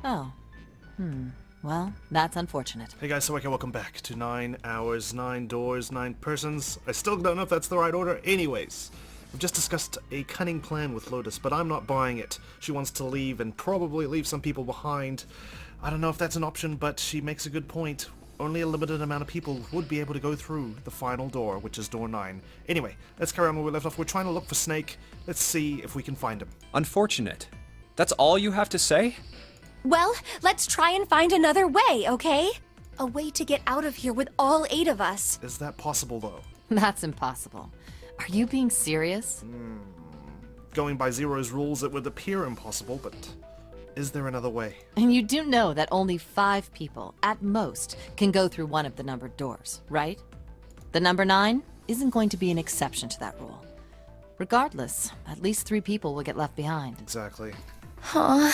Oh. Well, that's unfortunate. Hey guys, so okay, welcome back to 9 hours, 9 doors, 9 persons. I still don't know if that's the right order. Anyways, we've just discussed a cunning plan with Lotus, but I'm not buying it. She wants to leave and probably leave some people behind. I don't know if that's an option, but she makes a good point. Only a limited amount of people would be able to go through the final door, which is door 9. Anyway, let's carry on where we left off. We're trying to look for Snake. Let's see if we can find him. Unfortunate. That's all you have to say? Well, let's try and find another way, okay? A way to get out of here with all 8 of us. Is that possible, though? That's impossible. Are you being serious? Going by Zero's rules, it would appear impossible, but is there another way? And you do know that only 5 people, at most, can go through one of the numbered doors, right? The number 9 isn't going to be an exception to that rule. Regardless, at least 3 people will get left behind. Exactly. Huh?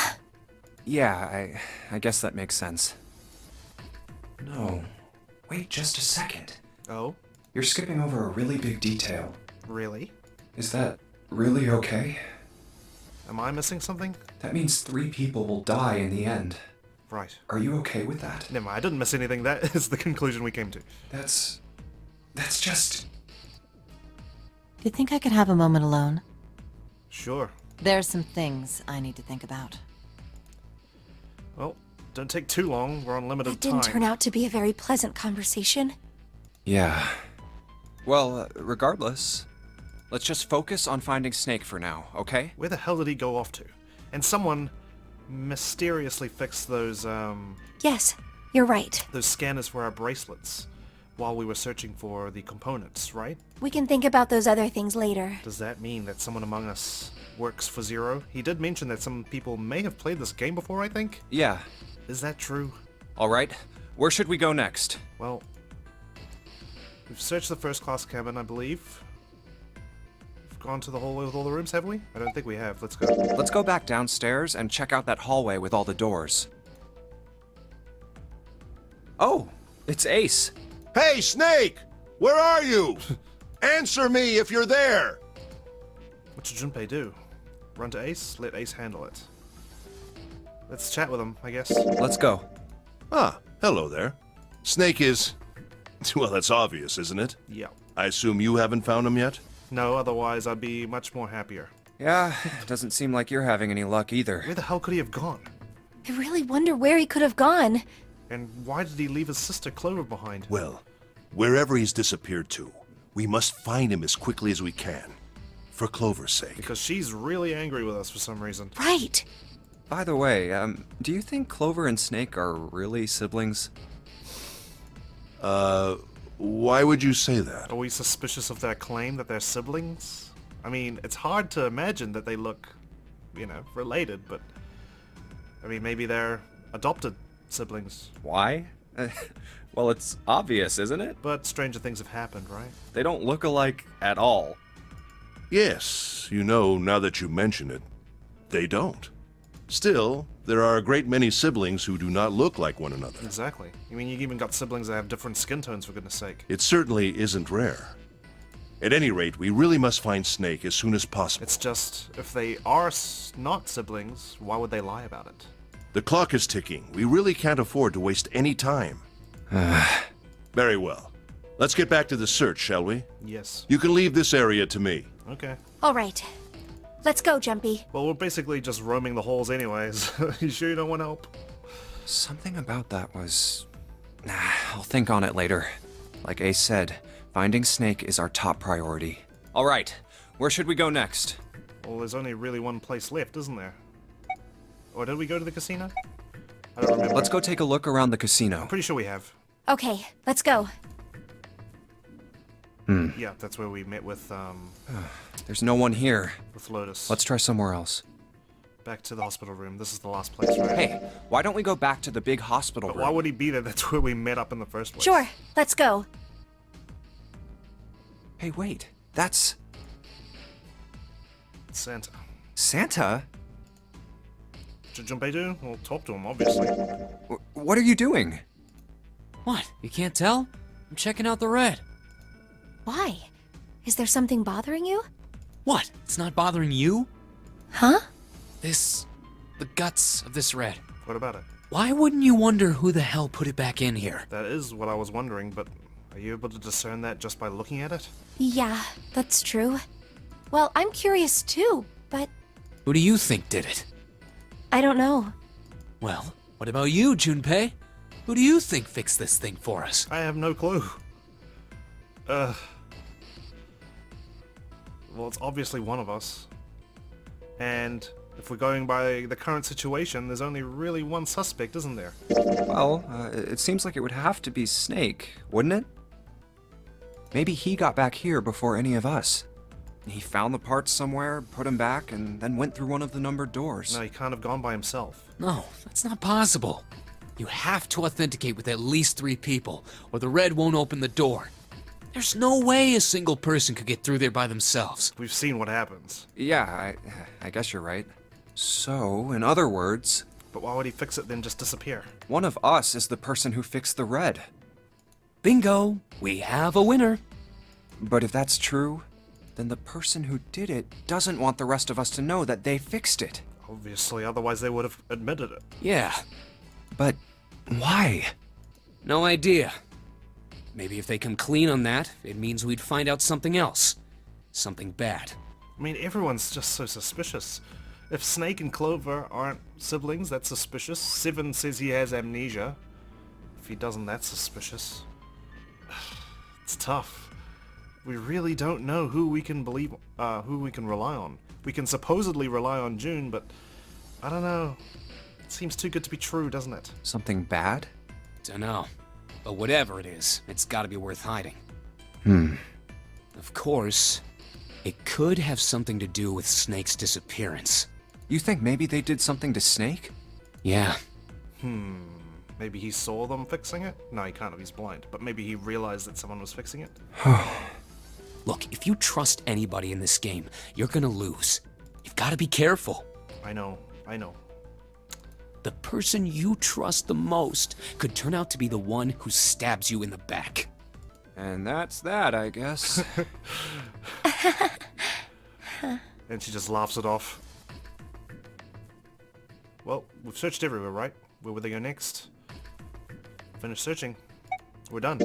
Yeah, I guess that makes sense. No. Wait just a second. Oh? You're skipping over a really big detail. Really? Is that really okay? Am I missing something? That means 3 people will die in the end. Right. Are you okay with that? Never mind, I didn't miss anything. That is the conclusion we came to. That's just... Do you think I could have a moment alone? Sure. There's some things I need to think about. Well, don't take too long. We're on limited That didn't time. turn out to be a very pleasant conversation. Yeah. Well, regardless, let's just focus on finding Snake for now, okay? Where the hell did he go off to? And someone mysteriously fixed those Yes, you're right. scanners for our bracelets while we were searching for the components, right? We can think about those other things later. Does that mean that someone among us works for Zero? He did mention that some people may have played this game before, I think? Yeah. Is that true? Alright, where should we go next? Well, we've searched the first class cabin, I believe. We've gone to the hallway with all the rooms, have we? I don't think we have. Let's go. Let's go back downstairs and check out that hallway with all the doors. Oh, it's Ace. Hey, Snake! Where are you? Answer me if you're there! What should Junpei do? Run to Ace? Let Ace handle it. Let's chat with him, I guess. Let's go. Ah, hello there. Snake is... well, that's obvious, isn't it? Yeah. I assume you haven't found him yet? No, otherwise I'd be much more happier. Yeah, doesn't seem like you're having any luck either. Where the hell could he have gone? I really wonder where he could have gone. And why did he leave his sister Clover behind? Well, wherever he's disappeared to, we must find him as quickly as we can. For Clover's sake. Because she's really angry with us for some reason. Right. By the way, do you think Clover and Snake are really siblings? Why would you say that? Are we suspicious of their claim that they're siblings? I mean, it's hard to imagine that they look, you know, related, but... I mean, maybe they're adopted siblings. Why? Well, it's obvious, isn't it? But stranger things have happened, right? They don't look alike at all. Yes, you know, now that you mention it, they don't. Still, there are a great many siblings who do not look like one another. Exactly. I mean, you even got siblings that have different skin tones, for goodness sake. It certainly isn't rare. At any rate, we really must find Snake as soon as possible. It's just, if they are not siblings, why would they lie about it? The clock is ticking. We really can't afford to waste any time. Very well. Let's get back to the search, shall we? Yes. You can leave this area to me. Okay. All right. Let's go, Jumpy. Well, we're basically just roaming the halls anyways. You sure you don't want help? Something about that was... I'll think on it later. Like Ace said, finding Snake is our top priority. Alright, where should we go next? Well, there's only really one place left, isn't there? Or did we go to the casino? I don't remember. Let's go take a look around the casino. Pretty sure we have. Okay, let's go. Yeah, that's where we met with There's no one here. Lotus. Let's try somewhere else. Back to the hospital room. This is the last place, right? Hey, why don't we go back to the big hospital But room? why would he be there? That's where we met up in the first place. Sure, let's go. Hey, wait. That's... It's Santa. Santa? Should Junpei do? We'll talk to him, obviously. What are you doing? What? You can't tell? I'm checking out the red. Why? Is there something bothering you? What? It's not bothering you? Huh? The guts of this red. What about it? Why wouldn't you wonder who the hell put it back in here? That is what I was wondering, but are you able to discern that just by looking at it? Yeah, that's true. Well, I'm curious too, but Who do you think did it? I don't know. Well, what about you, Junpei? Who do you think fixed this thing for us? I have no clue. Well, it's obviously one of us. And if we're going by the current situation, there's only really one suspect, isn't there? Well, it seems like it would have to be Snake, wouldn't it? Maybe he got back here before any of us. He found the parts somewhere, put them back, and then went through one of the numbered doors. No, he can't have gone by himself. No, that's not possible. You have to authenticate with at least 3 people, or the red won't open the door. There's no way a single person could get through there by themselves. We've seen what happens. Yeah, I guess you're right. So, in other words, But why would he fix it then just disappear? one of us is the person who fixed the red. Bingo! We have a winner. But if that's true, then the person who did it doesn't want the rest of us to know that they fixed it. Obviously, otherwise they would have admitted it. Yeah, But why? no idea. Maybe if they come clean on that, it means we'd find out something else. Something bad. I mean, everyone's just so suspicious. If Snake and Clover aren't siblings, that's suspicious. Seven says he has amnesia. If he doesn't, that's suspicious. It's tough. We really don't know who we can believe, who we can rely on. We can supposedly rely on June, but I don't know. It seems too good to be true, doesn't it? Something bad? Dunno. But whatever it is, it's gotta be worth hiding. Of course, it could have something to do with Snake's disappearance. You think maybe they did something to Snake? Yeah, Maybe he saw them fixing it? No, he can't have, he's blind. But maybe he realized that someone was fixing it? look, if you trust anybody in this game, you're gonna lose. You've gotta be careful. I know. The person you trust the most could turn out to be the one who stabs you in the back. And that's that, I guess. And she just laughs it off. Well, we've searched everywhere, right? Where would they go next? Finish searching. We're done.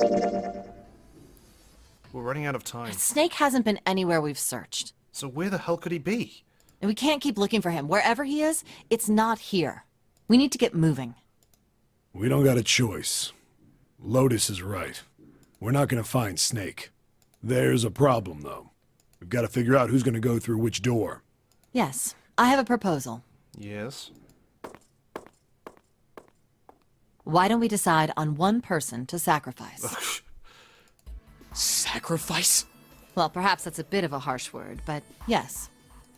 We're running out of time. Snake hasn't been anywhere we've searched. So where the hell could he be? And we can't keep looking for him. Wherever he is, it's not here. We need to get moving. We don't got a choice. Lotus is right. We're not gonna find Snake. There's a problem, though. We've got to figure out who's gonna go through which door. Yes, I have a proposal. Yes. Why don't we decide on one person to sacrifice? Sacrifice? Well, perhaps that's a bit of a harsh word, but yes.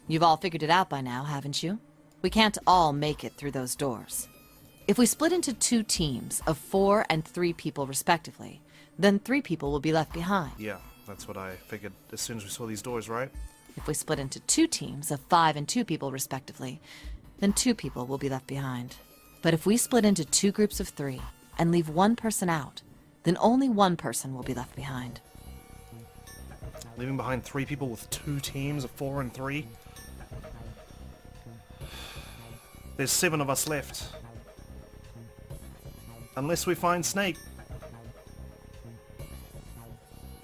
You've all figured it out by now, haven't you? We can't all make it through those doors. If we split into 2 teams of 4 and 3 people respectively, then 3 people will be left behind. Yeah, that's what I figured as soon as we saw these doors, right? If we split into 2 teams of 5 and 2 people respectively, then 2 people will be left behind. But if we split into 2 groups of 3 and leave 1 person out, then only 1 person will be left behind. Leaving behind 3 people with 2 teams of 4 and 3? There's 7 of us left. Unless we find Snake.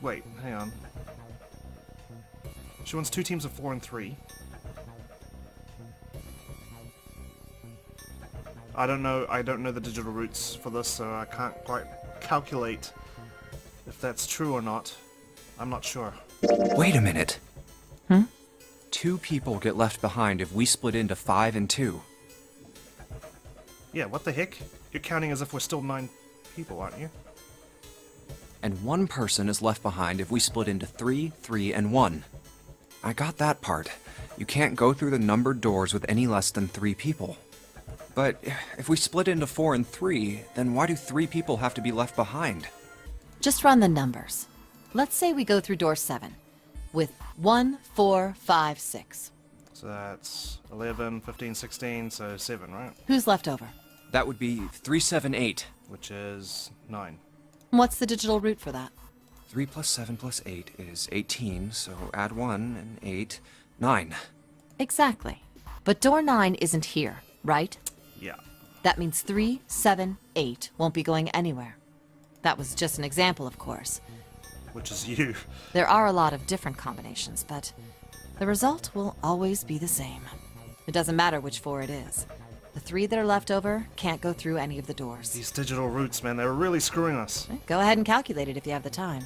Wait, hang on. She wants 2 teams of 4 and 3. I don't know the digital routes for this, so I can't quite calculate if that's true or not. I'm not sure. Wait a minute. 2 people get left behind if we split into 5 and 2. Yeah, what the heck? You're counting as if we're still 9 people, aren't you? And 1 person is left behind if we split into 3, 3, and 1. I got that part. You can't go through the numbered doors with any less than 3 people. But if we split into 4 and 3, then why do 3 people have to be left behind? Just run the numbers. Let's say we go through door 7 with 1, 4, 5, 6. So that's 11, 15, 16, so 7, right? Who's left over? That would be 3, 7, 8. Which is 9. What's the digital root for that? 3 plus 7 plus 8 is 18, so add 1 and 8, 9. Exactly. But door 9 isn't here, right? Yeah. That means 3, 7, 8 won't be going anywhere. That was just an example, of course. Which is you. There are a lot of different combinations, but the result will always be the same. It doesn't matter which 4 it is. The 3 that are left over can't go through any of the doors. These digital routes, man, they're really screwing us. Go ahead and calculate it if you have the time.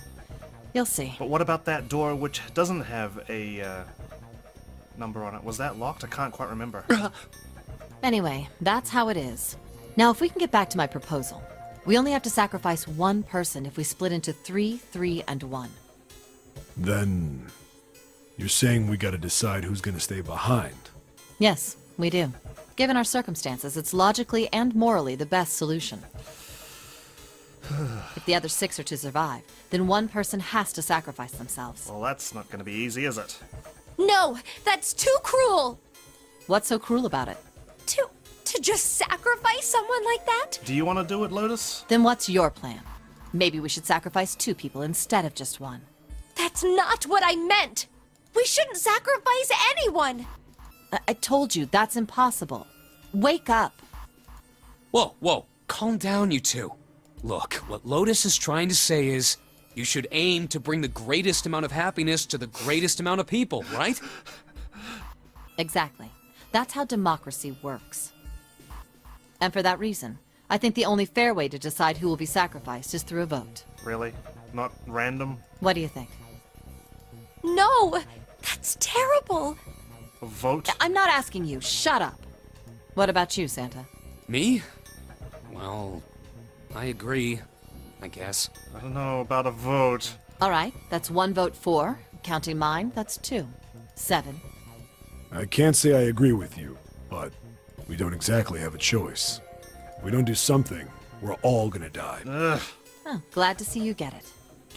You'll see. But what about that door which doesn't have a number on it? Was that locked? I can't quite remember. Anyway, that's how it is. Now, if we can get back to my proposal, we only have to sacrifice one person if we split into 3, 3, and 1. Then you're saying we gotta decide who's gonna stay behind. Yes, we do. Given our circumstances, it's logically and morally the best solution. If the other 6 are to survive, then one person has to sacrifice themselves. Well, that's not going to be easy, is it? No, that's too cruel! What's so cruel about it? To just sacrifice someone like that? Do you want to do it, Lotus? Then what's your plan? Maybe we should sacrifice 2 people instead of just 1. That's not what I meant! We shouldn't sacrifice anyone! I told you, that's impossible. Wake up. Whoa, whoa, calm down, you two. Look, what Lotus is trying to say is, you should aim to bring the greatest amount of happiness to the greatest amount of people, right? Exactly. That's how democracy works. And for that reason, I think the only fair way to decide who will be sacrificed is through a vote. Really? Not random? What do you think? No! That's terrible! A vote? I'm not asking you. Shut up. What about you, Santa? Me? Well, I agree, I guess. I don't know about a vote. All right, that's 1 vote for. Counting mine, that's 2. 7. I can't say I agree with you, but we don't exactly have a choice. If we don't do something, we're all gonna die. Ugh. Oh, glad to see you get it.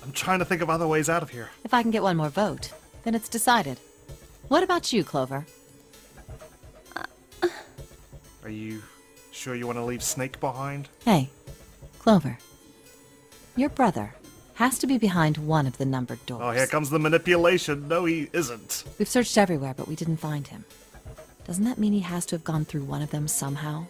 I'm trying to think of other ways out of here. If I can get one more vote, then it's decided. What about you, Clover? Are you sure you want to leave Snake behind? Hey, Clover. Your brother has to be behind one of the numbered doors. Oh, here comes the manipulation. No, he isn't. We've searched everywhere, but we didn't find him. Doesn't that mean he has to have gone through one of them somehow?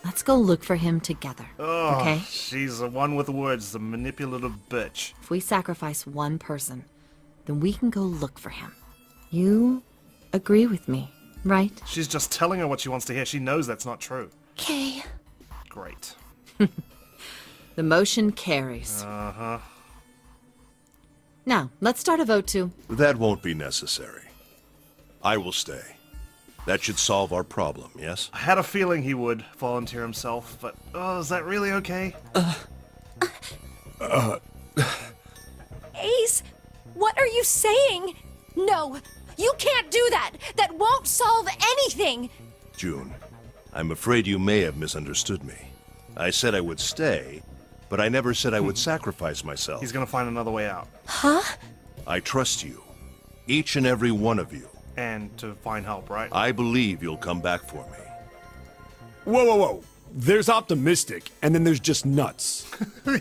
Let's go look for him together, Oh, okay? she's the one with the words, the manipulative bitch. If we sacrifice one person, then we can go look for him. You agree with me, right? She's just telling her what she wants to hear. She knows that's not true. Okay. Great. The motion carries. Uh-huh. Now, let's start a vote to... That won't be necessary. I will stay. That should solve our problem, yes? I had a feeling he would volunteer himself, but is that really okay? Ace, what are you saying? No, you can't do that! That won't solve anything! June, I'm afraid you may have misunderstood me. I said I would stay, but I never said I would sacrifice myself. He's gonna find another way out. Huh? I trust you. Each and every one of you. And to find help, right? I believe you'll come back for me. Whoa, whoa, whoa. There's optimistic, and then there's just nuts.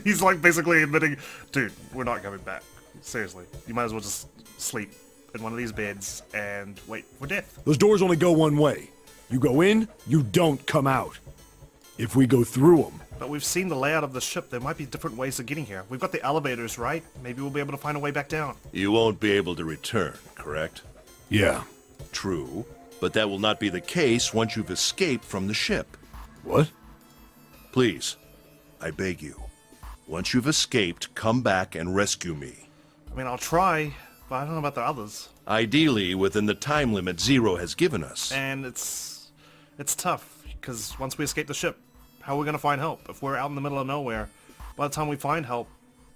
He's like basically admitting, dude, we're not coming back. Seriously, you might as well just sleep in one of these beds and wait for death. Those doors only go one way. You go in, you don't come out. If we go through them, But we've seen the layout of the ship. There might be different ways of getting here. We've got the elevators, right? Maybe we'll be able to find a way back down. You won't be able to return, correct? yeah. True, but that will not be the case once you've escaped from the ship. What? Please, I beg you. Once you've escaped, come back and rescue me. I mean, I'll try, but I don't know about the others. Ideally, within the time limit Zero has given us. And it's tough, because once we escape the ship, how are we going to find help? If we're out in the middle of nowhere, by the time we find help,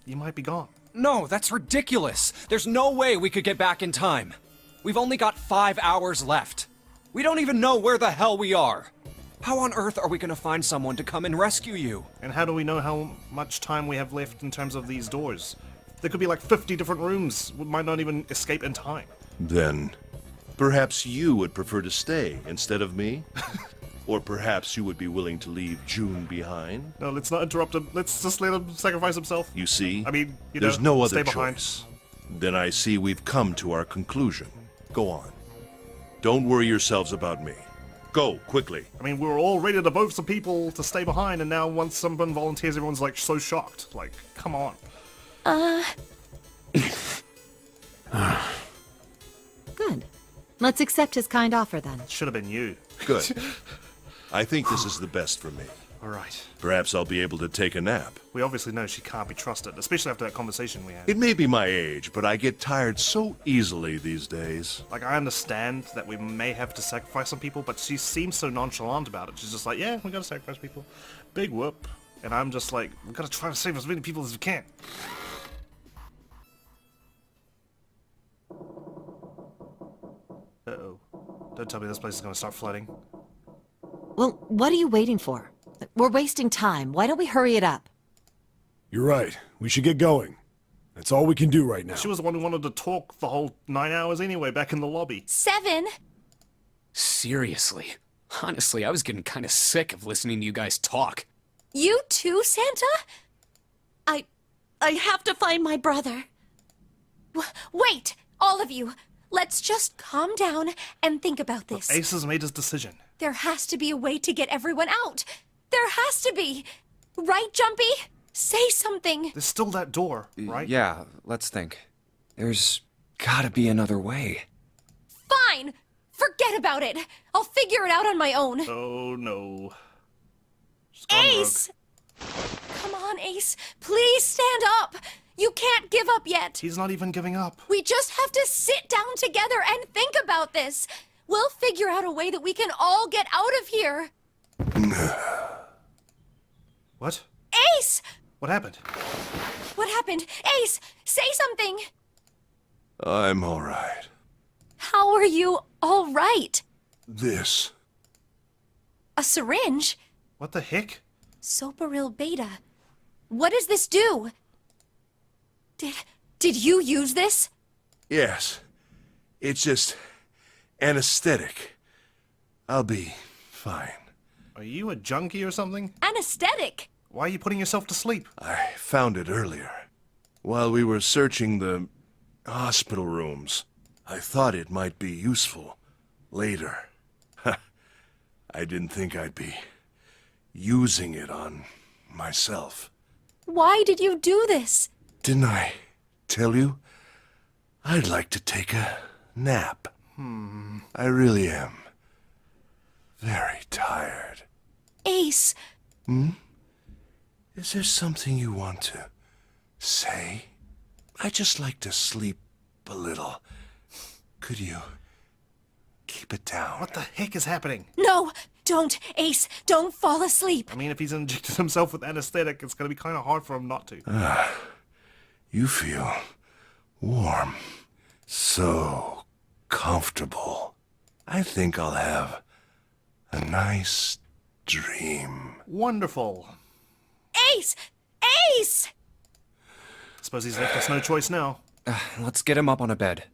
you might be gone. No, that's ridiculous. There's no way we could get back in time. We've only got 5 hours left. We don't even know where the hell we are. How on earth are we gonna find someone to come and rescue you? And how do we know how much time we have left in terms of these doors? There could be like 50 different rooms. We might not even escape in time. Then, perhaps you would prefer to stay instead of me? Or perhaps you would be willing to leave June behind? No, let's not interrupt him. Let's just let him sacrifice himself. You see? I mean, you there's know, no stay other behind. choice. Then I see we've come to our conclusion. Go on. Don't worry yourselves about me. Go, quickly. I mean, we were all ready to vote some people to stay behind, and now once someone volunteers, everyone's like so shocked. Like, come on. Good. Let's accept his kind offer then. Should have been you. Good. I think this is the best for me. All right. Perhaps I'll be able to take a nap. We obviously know she can't be trusted, especially after that conversation we had. It may be my age, but I get tired so easily these days. Like, I understand that we may have to sacrifice some people, but she seems so nonchalant about it. She's just like, yeah, we gotta sacrifice people. Big whoop. And I'm just like, we gotta try to save as many people as we can. Uh-oh. Don't tell me this place is gonna start flooding. Well, what are you waiting for? We're wasting time. Why don't we hurry it up? You're right. We should get going. That's all we can do right now. She was the one who wanted to talk the whole 9 hours anyway, back in the lobby. 7. Seriously. Honestly, I was getting kind of sick of listening to you guys talk. You too, Santa? I have to find my brother. Wait, all of you. Let's just calm down and think about this. Ace has made his decision. There has to be a way to get everyone out. There has to be. Right, Jumpy? Say something. There's still that door, right? Yeah, let's think. There's gotta be another way. Fine. Forget about it. I'll figure it out on my own. Oh, no. She's gone Ace! Come on, Ace. Please stand up. You can't give up yet. He's not even giving up. We just have to sit down together and think about this. We'll figure out a way that we can all get out of here. What? Ace! What happened? What happened? Ace, say something. I'm all right. How are you all right? This. A syringe? What the heck? Soparil beta. What does this do? Did you use this? Yes. It's just anesthetic. I'll be fine. Are you a junkie or something? Anesthetic. Why are you putting yourself to sleep? I found it earlier. While we were searching the hospital rooms, I thought it might be useful later. I didn't think I'd be using it on myself. Why did you do this? Didn't I tell you? I'd like to take a nap. I really am. Very tired. Ace. Is there something you want to say? I just like to sleep a little. Could you keep it down? What the heck is happening? No, don't, Ace. Don't fall asleep. I mean, if he's injected himself with anesthetic, it's gonna be kind of hard for him not to. You feel warm. So comfortable. I think I'll have a nice dream. Wonderful. Ace! Ace! Suppose he's left us no choice now. Let's get him up on a bed.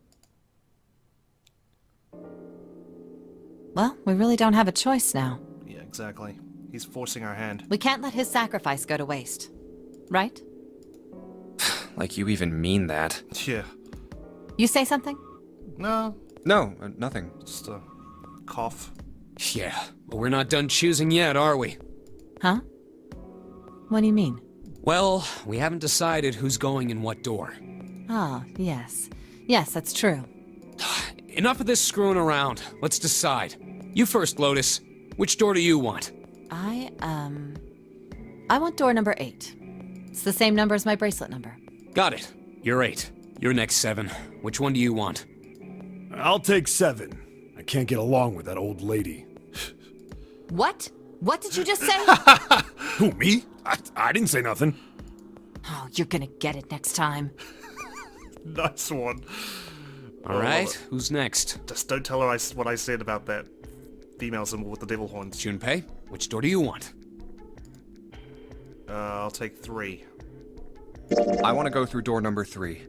Well, we really don't have a choice now. Yeah, exactly. He's forcing our hand. We can't let his sacrifice go to waste. Right? Like you even mean that. Yeah. You say something? No, No, nothing. just a cough. Yeah, but we're not done choosing yet, are we? Huh? What do you mean? Well, we haven't decided who's going in what door. Ah, yes. Yes, that's true. Enough of this screwing around. Let's decide. You first, Lotus. Which door do you want? I want door number 8. It's the same number as my bracelet number. Got it. You're 8. You're next, 7. Which one do you want? I'll take 7. I can't get along with that old lady. What? What did you just say? Who, me? I didn't say nothing. Oh, you're gonna get it next time. Nice one. All right, who's next? Just don't tell her what I said about that female symbol with the devil horns. Junpei, which door do you want? I'll take 3. I want to go through door number 3.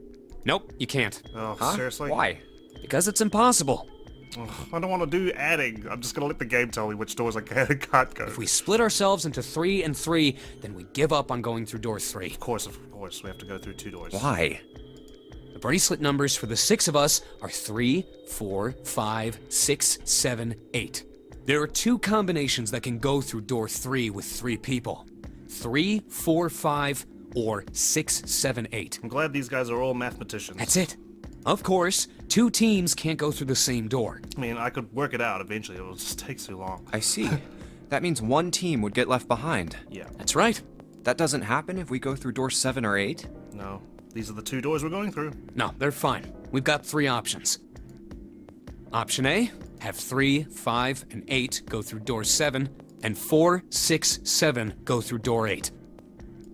Nope, you can't. Oh, Huh? seriously? Why? Because it's impossible. Ugh, I don't want to do adding. I'm just gonna let the game tell me which doors I can and can't go. If we split ourselves into 3 and 3, then we give up on going through door 3. Of course, we have to go through 2 doors. Why? The bracelet numbers for the 6 of us are 3, 4, 5, 6, 7, 8. There are 2 combinations that can go through door 3 with 3 people. 3, 4, 5, or 6, 7, 8. I'm glad these guys are all mathematicians. That's it. Of course, 2 teams can't go through the same door. I mean, I could work it out eventually. It'll just take too long. I see. That means one team would get left behind. Yeah. That's right. That doesn't happen if we go through door 7 or 8? No. These are the 2 doors we're going through. No, they're fine. We've got 3 options. Option A, have 3, 5, and 8 go through door 7, and 4, 6, 7 go through door 8.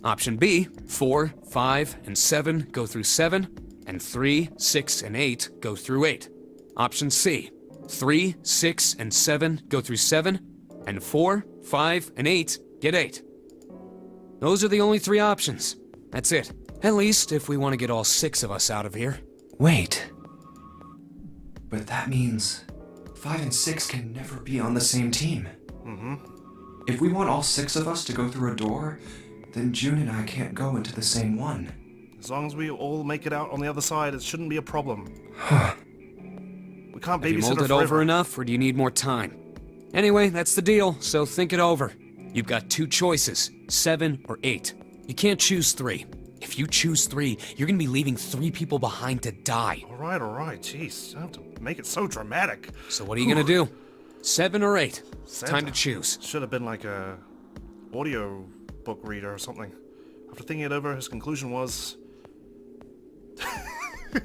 Option B, 4, 5, and 7 go through 7, and 3, 6, and 8 go through 8. Option C, 3, 6, and 7 go through 7, and 4, 5, and 8 get 8. Those are the only 3 options. That's it. At least if we want to get all 6 of us out of here. Wait. But that means 5 and 6 can never be on the same team. Mm-hmm. If we want all 6 of us to go through a door, then June and I can't go into the same one. As long as we all make it out on the other side, it shouldn't be a problem. We can't Have you babysit mulled her it over forever. enough, or do you need more time? Anyway, that's the deal, so think it over. You've got 2 choices, 7 or 8. You can't choose 3. If you choose 3, you're gonna be leaving 3 people behind to die. All right. Jeez, you don't have to make it so dramatic. So what are you gonna do? 7 or 8? Santa. Time to choose. Should have been like a audio book reader or something. After thinking it over, his conclusion was...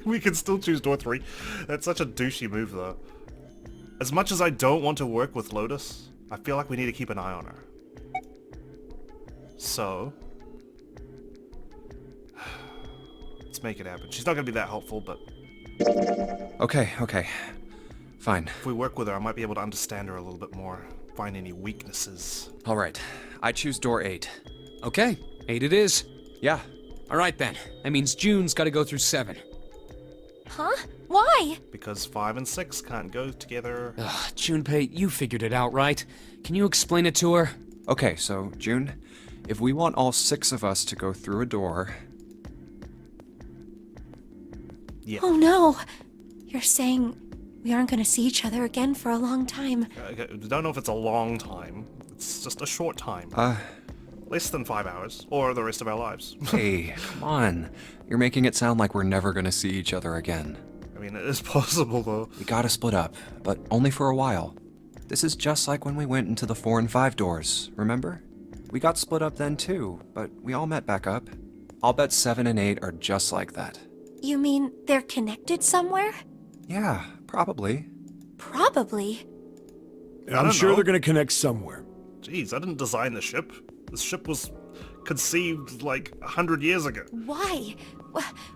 we can still choose door 3. That's such a douchey move, though. As much as I don't want to work with Lotus, I feel like we need to keep an eye on her. So... let's make it happen. She's not going to be that helpful, but Okay. Fine. if we work with her, I might be able to understand her a little bit more. Find any weaknesses. All right. I choose door 8. Okay, 8 it is. Yeah. Alright then. That means June's gotta go through 7. Huh? Why? Because 5 and 6 can't go together. Ugh, Junpei, you figured it out, right? Can you explain it to her? Okay, so, June, if we want all 6 of us to go through a door... Yeah. Oh no. You're saying we aren't gonna see each other again for a long time. I don't know if it's a long time. It's just a short time. Less than 5 hours, or the rest of our lives. Hey, come on. You're making it sound like we're never gonna see each other again. I mean, it is possible, though. We gotta split up, but only for a while. This is just like when we went into the 4 and 5 doors, remember? We got split up then too, but we all met back up. I'll bet 7 and 8 are just like that. You mean they're connected somewhere? Yeah, probably. Probably. I'm don't sure know. they're gonna connect somewhere. Jeez, I didn't design the ship. This ship was conceived like 100 years ago. Why?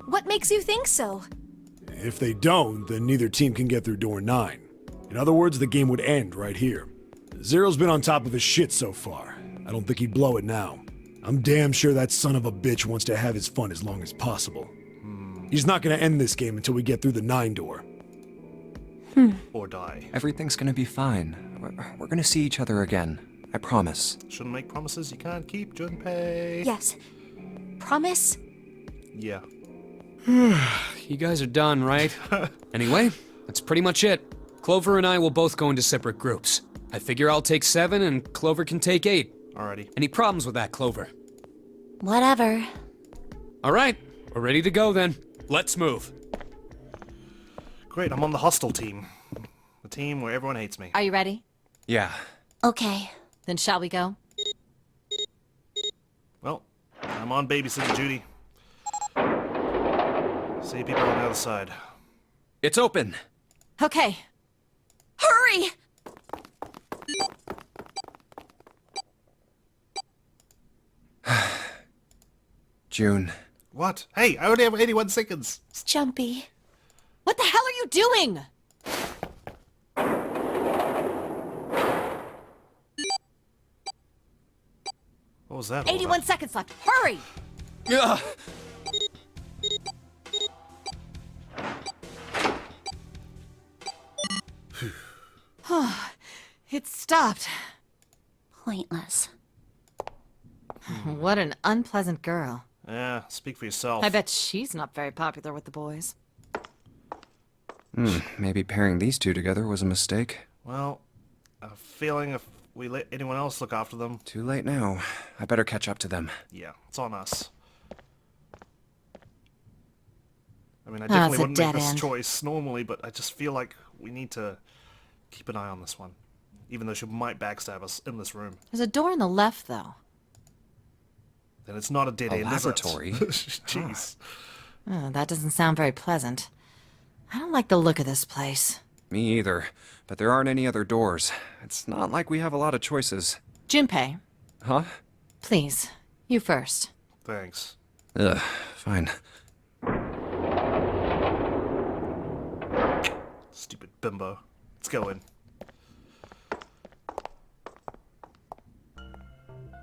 What makes you think so? If they don't, then neither team can get through door 9. In other words, the game would end right here. Zero's been on top of his shit so far. I don't think he'd blow it now. I'm damn sure that son of a bitch wants to have his fun as long as possible. He's not gonna end this game until we get through the 9 door. Or die. Everything's gonna be fine. We're gonna see each other again. I promise. Shouldn't make promises you can't keep, Junpei. Yes. Promise? Yeah. You guys are done, right? Anyway, that's pretty much it. Clover and I will both go into separate groups. I figure I'll take 7 and Clover can take 8. Alrighty. Any problems with that, Clover? Whatever. Alright, we're ready to go then. Let's move. Great, I'm on the hostile team. The team where everyone hates me. Are you ready? Yeah. Okay. Then shall we go? Well, I'm on babysitting duty. See you people on the other side. It's open! Okay. Hurry! June. What? Hey, I only have 81 seconds. It's Jumpy. What the hell are you doing? What was that all 81 about? seconds left. Hurry! Ugh. It stopped. Pointless. What an unpleasant girl. Yeah, speak for yourself. I bet she's not very popular with the boys. Maybe pairing these two together was a mistake. Well, a feeling if we let anyone else look after them, Too late now. I better catch up to them. yeah, it's on us. I mean, I it's definitely a wouldn't make dead this end. choice normally, but I just feel like we need to keep an eye on this one. Even though she might backstab us in this room. There's a door on the left, though. Then it's not a dead A end, laboratory? is it? Jeez. Oh, that doesn't sound very pleasant. I don't like the look of this place. Me either. But there aren't any other doors. It's not like we have a lot of choices. Junpei, Huh? please, you first. Thanks. Ugh, fine. Stupid bimbo. Let's go in.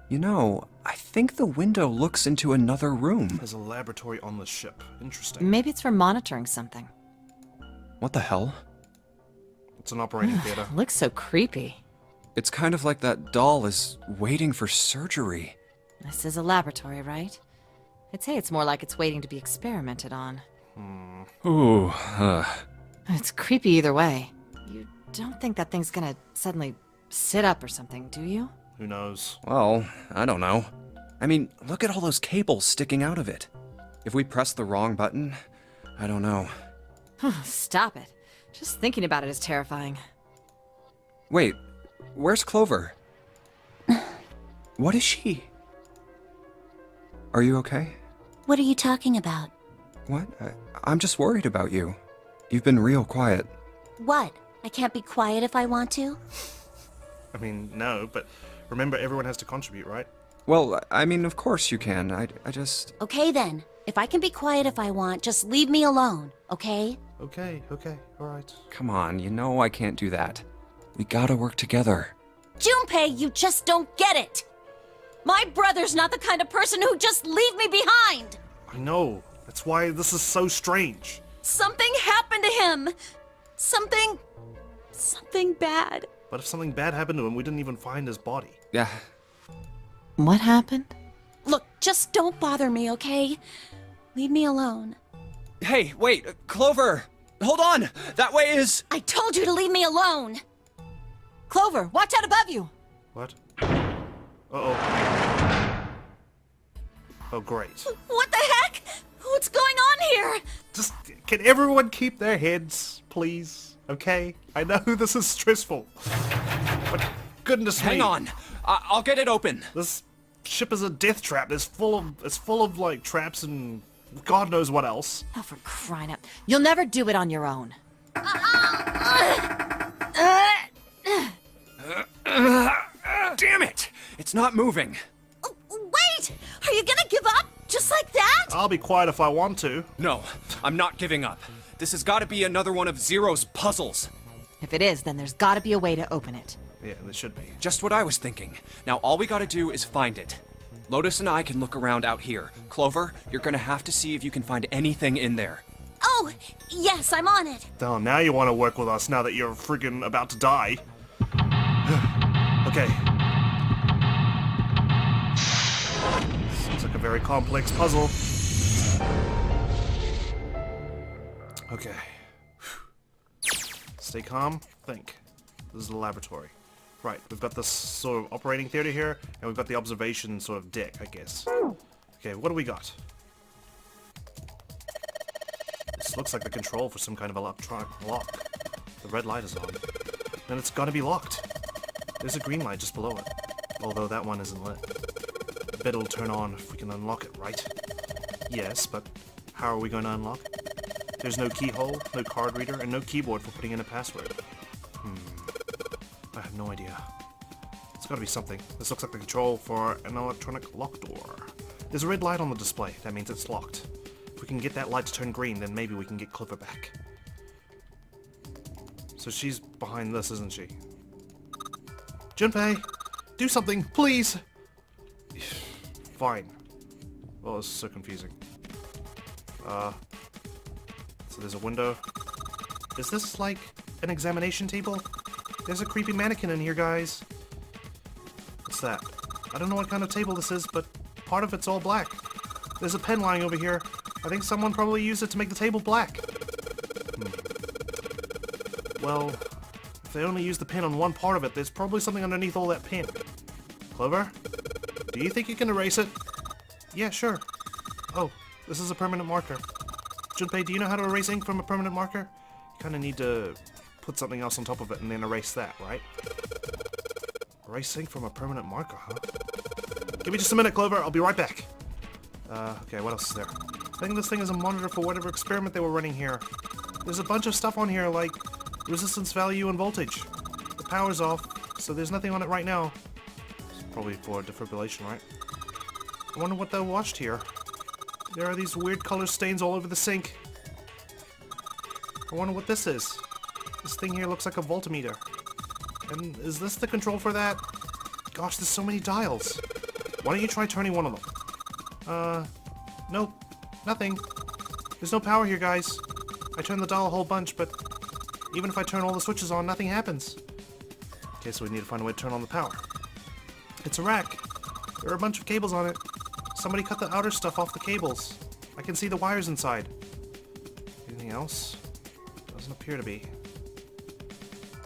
You know, I think the window looks into another room. There's a laboratory on the ship. Interesting. Maybe it's for monitoring something. What the hell? It's an operating theater. Looks so creepy. It's kind of like that doll is waiting for surgery. This is a laboratory, right? I'd say it's more like it's waiting to be experimented on. Ooh, It's creepy either way. You don't think that thing's gonna suddenly sit up or something, do you? Who knows? well, I don't know. I mean, look at all those cables sticking out of it. If we press the wrong button, I don't know. Stop it. Just thinking about it is terrifying. Wait, where's Clover? What is she? Are you okay? What are you talking about? What? I'm just worried about you. You've been real quiet. What? I can't be quiet if I want to? I mean, no, but remember everyone has to contribute, right? Well, I mean, of course you can. I just... Okay then. If I can be quiet if I want, just leave me alone, okay? Okay, alright. Come on, you know I can't do that. We gotta work together. Junpei, you just don't get it! My brother's not the kind of person who'd just leave me behind! I know. That's why this is so strange. Something happened to him! Something bad. But if something bad happened to him, we didn't even find his body. Yeah. What happened? Look, just don't bother me, okay? Leave me alone. Hey, wait, Clover! Hold on! That way is... I told you to leave me alone! Clover, watch out above you! What? Uh-oh. Oh, great. What the heck? What's going on here? Just, can everyone keep their heads, please? Okay? I know this is stressful. But goodness me. Hang on! I'll get it open. This ship is a death trap. It's full of like traps and God knows what else. Oh, for crying out. You'll never do it on your own. Damn it! It's not moving. Wait! Are you gonna give up? Just like that? I'll be quiet if I want to. No, I'm not giving up. This has got to be another one of Zero's puzzles. If it is, then there's gotta be a way to open it. Yeah, there should be. Just what I was thinking. Now all we gotta do is find it. Lotus and I can look around out here. Clover, you're gonna have to see if you can find anything in there. Oh, yes, I'm on it. Oh, now you want to work with us now that you're friggin' about to die. Okay. Seems like a very complex puzzle. Okay. Stay calm. Think. This is the laboratory. Right, we've got this sort of operating theater here, and we've got the observation sort of deck, I guess. Okay, what do we got? This looks like the control for some kind of electronic lock. The red light is on. Then it's gotta be locked. There's a green light just below it. Although that one isn't lit. I bet it'll turn on if we can unlock it, right? Yes, but how are we going to unlock it? There's no keyhole, no card reader, and no keyboard for putting in a password. I have no idea. It's gotta be something. This looks like the control for an electronic lock door. There's a red light on the display. That means it's locked. If we can get that light to turn green, then maybe we can get Clover back. So she's behind this, isn't she? Junpei, do something, please! Fine. Oh, this is so confusing. So there's a window. Is this like an examination table? There's a creepy mannequin in here, guys. What's that? I don't know what kind of table this is, but part of it's all black. There's a pen lying over here. I think someone probably used it to make the table black. Well, If they only use the pin on one part of it, there's probably something underneath all that pin. Clover? Do you think you can erase it? Yeah, sure. Oh, this is a permanent marker. Junpei, do you know how to erase ink from a permanent marker? You kind of need to put something else on top of it and then erase that, right? Erase ink from a permanent marker, huh? Give me just a minute, Clover. I'll be right back. Okay, what else is there? I think this thing is a monitor for whatever experiment they were running here. There's a bunch of stuff on here, like resistance value and voltage. The power's off, so there's nothing on it right now. It's probably for defibrillation, right? I wonder what they watched here. There are these weird color stains all over the sink. I wonder what this is. This thing here looks like a voltmeter. And is this the control for that? Gosh, there's so many dials. Why don't you try turning one of them? Nope. Nothing. There's no power here, guys. I turned the dial a whole bunch, but even if I turn all the switches on, nothing happens. Okay, so we need to find a way to turn on the power. It's a rack. There are a bunch of cables on it. Somebody cut the outer stuff off the cables. I can see the wires inside. Anything else? Doesn't appear to be.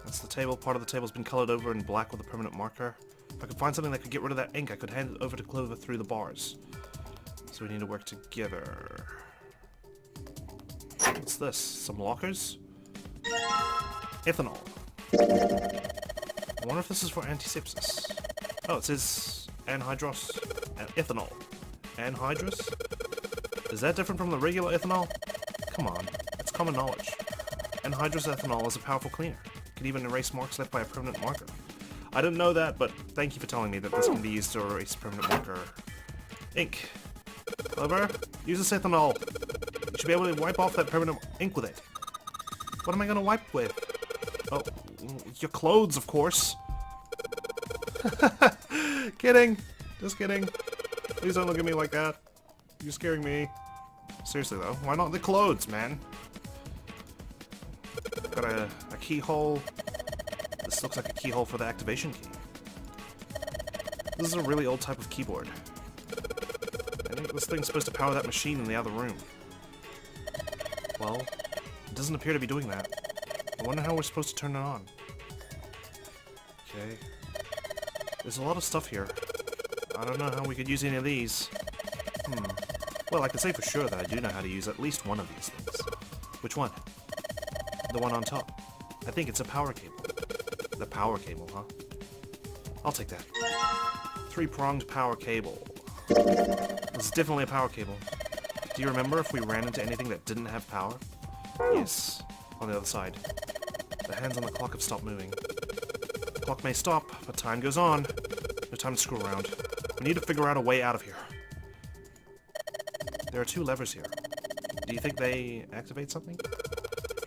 That's the table. Part of the table's been colored over in black with a permanent marker. If I could find something that could get rid of that ink, I could hand it over to Clover through the bars. So we need to work together. What's this? Some lockers? Ethanol. I wonder if this is for antisepsis. Oh, it says anhydrous. Ethanol. Anhydrous? Is that different from the regular ethanol? Come on, it's common knowledge. Anhydrous ethanol is a powerful cleaner. It can even erase marks left by a permanent marker. I didn't know that, but thank you for telling me that this can be used to erase permanent marker ink. Clover, use this ethanol. You should be able to wipe off that permanent ink with it. What am I gonna wipe with? Oh, your clothes, of course. Kidding. Just kidding. Please don't look at me like that. You're scaring me. Seriously though, why not the clothes, man? Got a keyhole. This looks like a keyhole for the activation key. This is a really old type of keyboard. I think this thing's supposed to power that machine in the other room. Well, it doesn't appear to be doing that. I wonder how we're supposed to turn it on. Okay. There's a lot of stuff here. I don't know how we could use any of these. Well, I can say for sure that I do know how to use at least one of these things. Which one? The one on top. I think it's a power cable. The power cable, huh? I'll take that. 3-pronged power cable. This is definitely a power cable. Do you remember if we ran into anything that didn't have power? Yes, on the other side. The hands on the clock have stopped moving. The clock may stop, but time goes on. No time to screw around. We need to figure out a way out of here. There are 2 levers here. Do you think they activate something?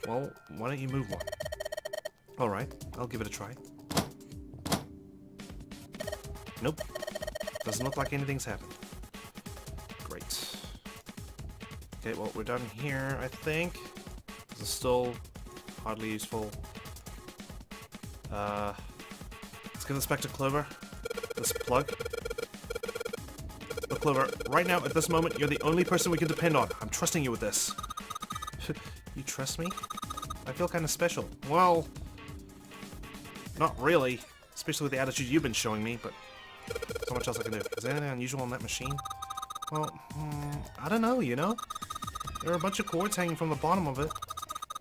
Well, why don't you move one? Alright, I'll give it a try. Nope. Doesn't look like anything's happened. Great. Okay, well, we're done here, I think. This is still hardly useful. Let's give this back to Clover. This plug. Look, Clover, right now, at this moment, you're the only person we can depend on. I'm trusting you with this. You trust me? I feel kind of special. Well, not really. Especially with the attitude you've been showing me, but so much else I can do. Is there anything unusual on that machine? Well, I don't know, you know? There are a bunch of cords hanging from the bottom of it.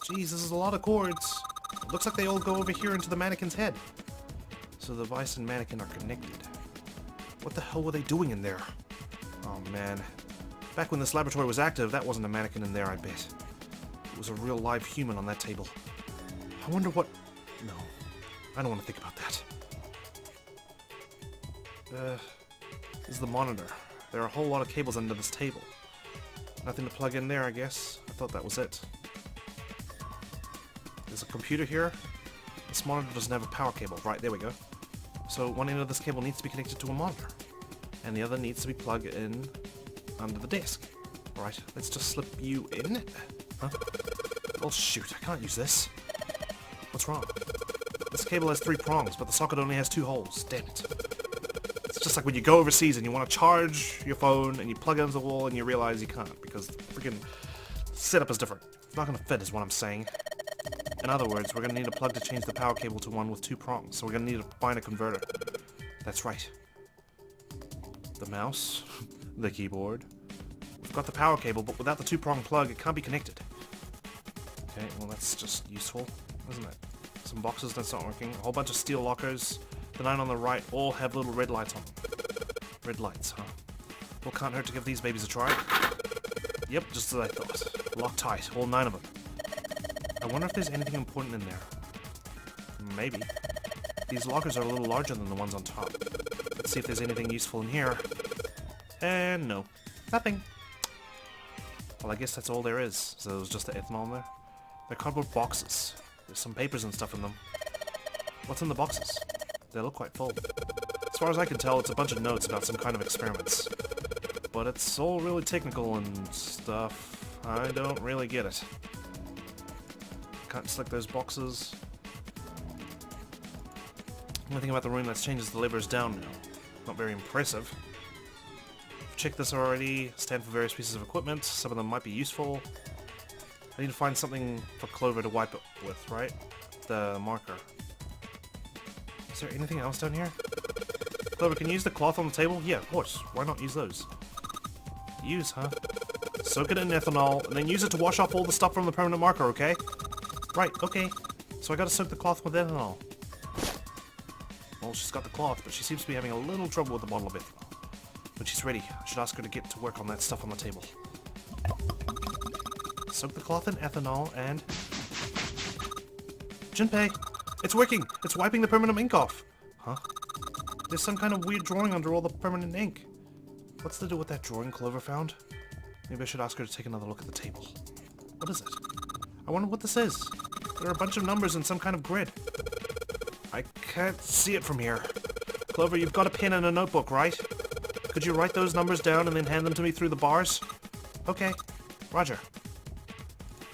Jeez, this is a lot of cords. It looks like they all go over here into the mannequin's head. So the device and mannequin are connected. What the hell were they doing in there? Oh man. Back when this laboratory was active, that wasn't a mannequin in there, I bet. It was a real live human on that table. I wonder what... No. I don't want to think about that. This is the monitor. There are a whole lot of cables under this table. Nothing to plug in there, I guess. I thought that was it. There's a computer here. This monitor doesn't have a power cable. Right, there we go. So one end of this cable needs to be connected to a monitor. And the other needs to be plugged in under the desk. Right, let's just slip you in. Huh? Oh shoot, I can't use this. What's wrong? This cable has 3 prongs, but the socket only has 2 holes. Damn it. It's just like when you go overseas and you want to charge your phone and you plug it into the wall and you realize you can't because the freaking setup is different. It's not going to fit is what I'm saying. In other words, we're going to need a plug to change the power cable to one with 2 prongs, so we're going to need to find a converter. That's right. The mouse, the keyboard. We've got the power cable, but without the 2-prong plug, it can't be connected. Okay, well that's just useful, isn't it? Some boxes that's not working, a whole bunch of steel lockers. The 9 on the right all have little red lights on them. Red lights, huh? Well, can't hurt to give these babies a try. Yep, just as I thought. Locked tight, all 9 of them. I wonder if there's anything important in there. Maybe. These lockers are a little larger than the ones on top. Let's see if there's anything useful in here. And no. Nothing. Well, I guess that's all there is. So there's just the ethanol in there. They're cardboard boxes. There's some papers and stuff in them. What's in the boxes? They look quite full. As far as I can tell, it's a bunch of notes about some kind of experiments. But it's all really technical and stuff. I don't really get it. Can't select those boxes. Only thing about the room that's changed is the lever is down now. Not very impressive. I've checked this already. Stand for various pieces of equipment. Some of them might be useful. I need to find something for Clover to wipe it with, right? The marker. Is there anything else down here? Clover, can you use the cloth on the table? Yeah, of course. Why not use those? Use, huh? Soak it in ethanol, and then use it to wash off all the stuff from the permanent marker, okay? Right, okay. So I gotta soak the cloth with ethanol. Well, she's got the cloth, but she seems to be having a little trouble with the bottle of ethanol. When she's ready, I should ask her to get to work on that stuff on the table. Soak the cloth in ethanol and... Junpei! It's working! It's wiping the permanent ink off! Huh? There's some kind of weird drawing under all the permanent ink. What's to do with that drawing Clover found? Maybe I should ask her to take another look at the table. What is it? I wonder what this is. There are a bunch of numbers in some kind of grid. I can't see it from here. Clover, you've got a pen and a notebook, right? Could you write those numbers down and then hand them to me through the bars? Okay. Roger.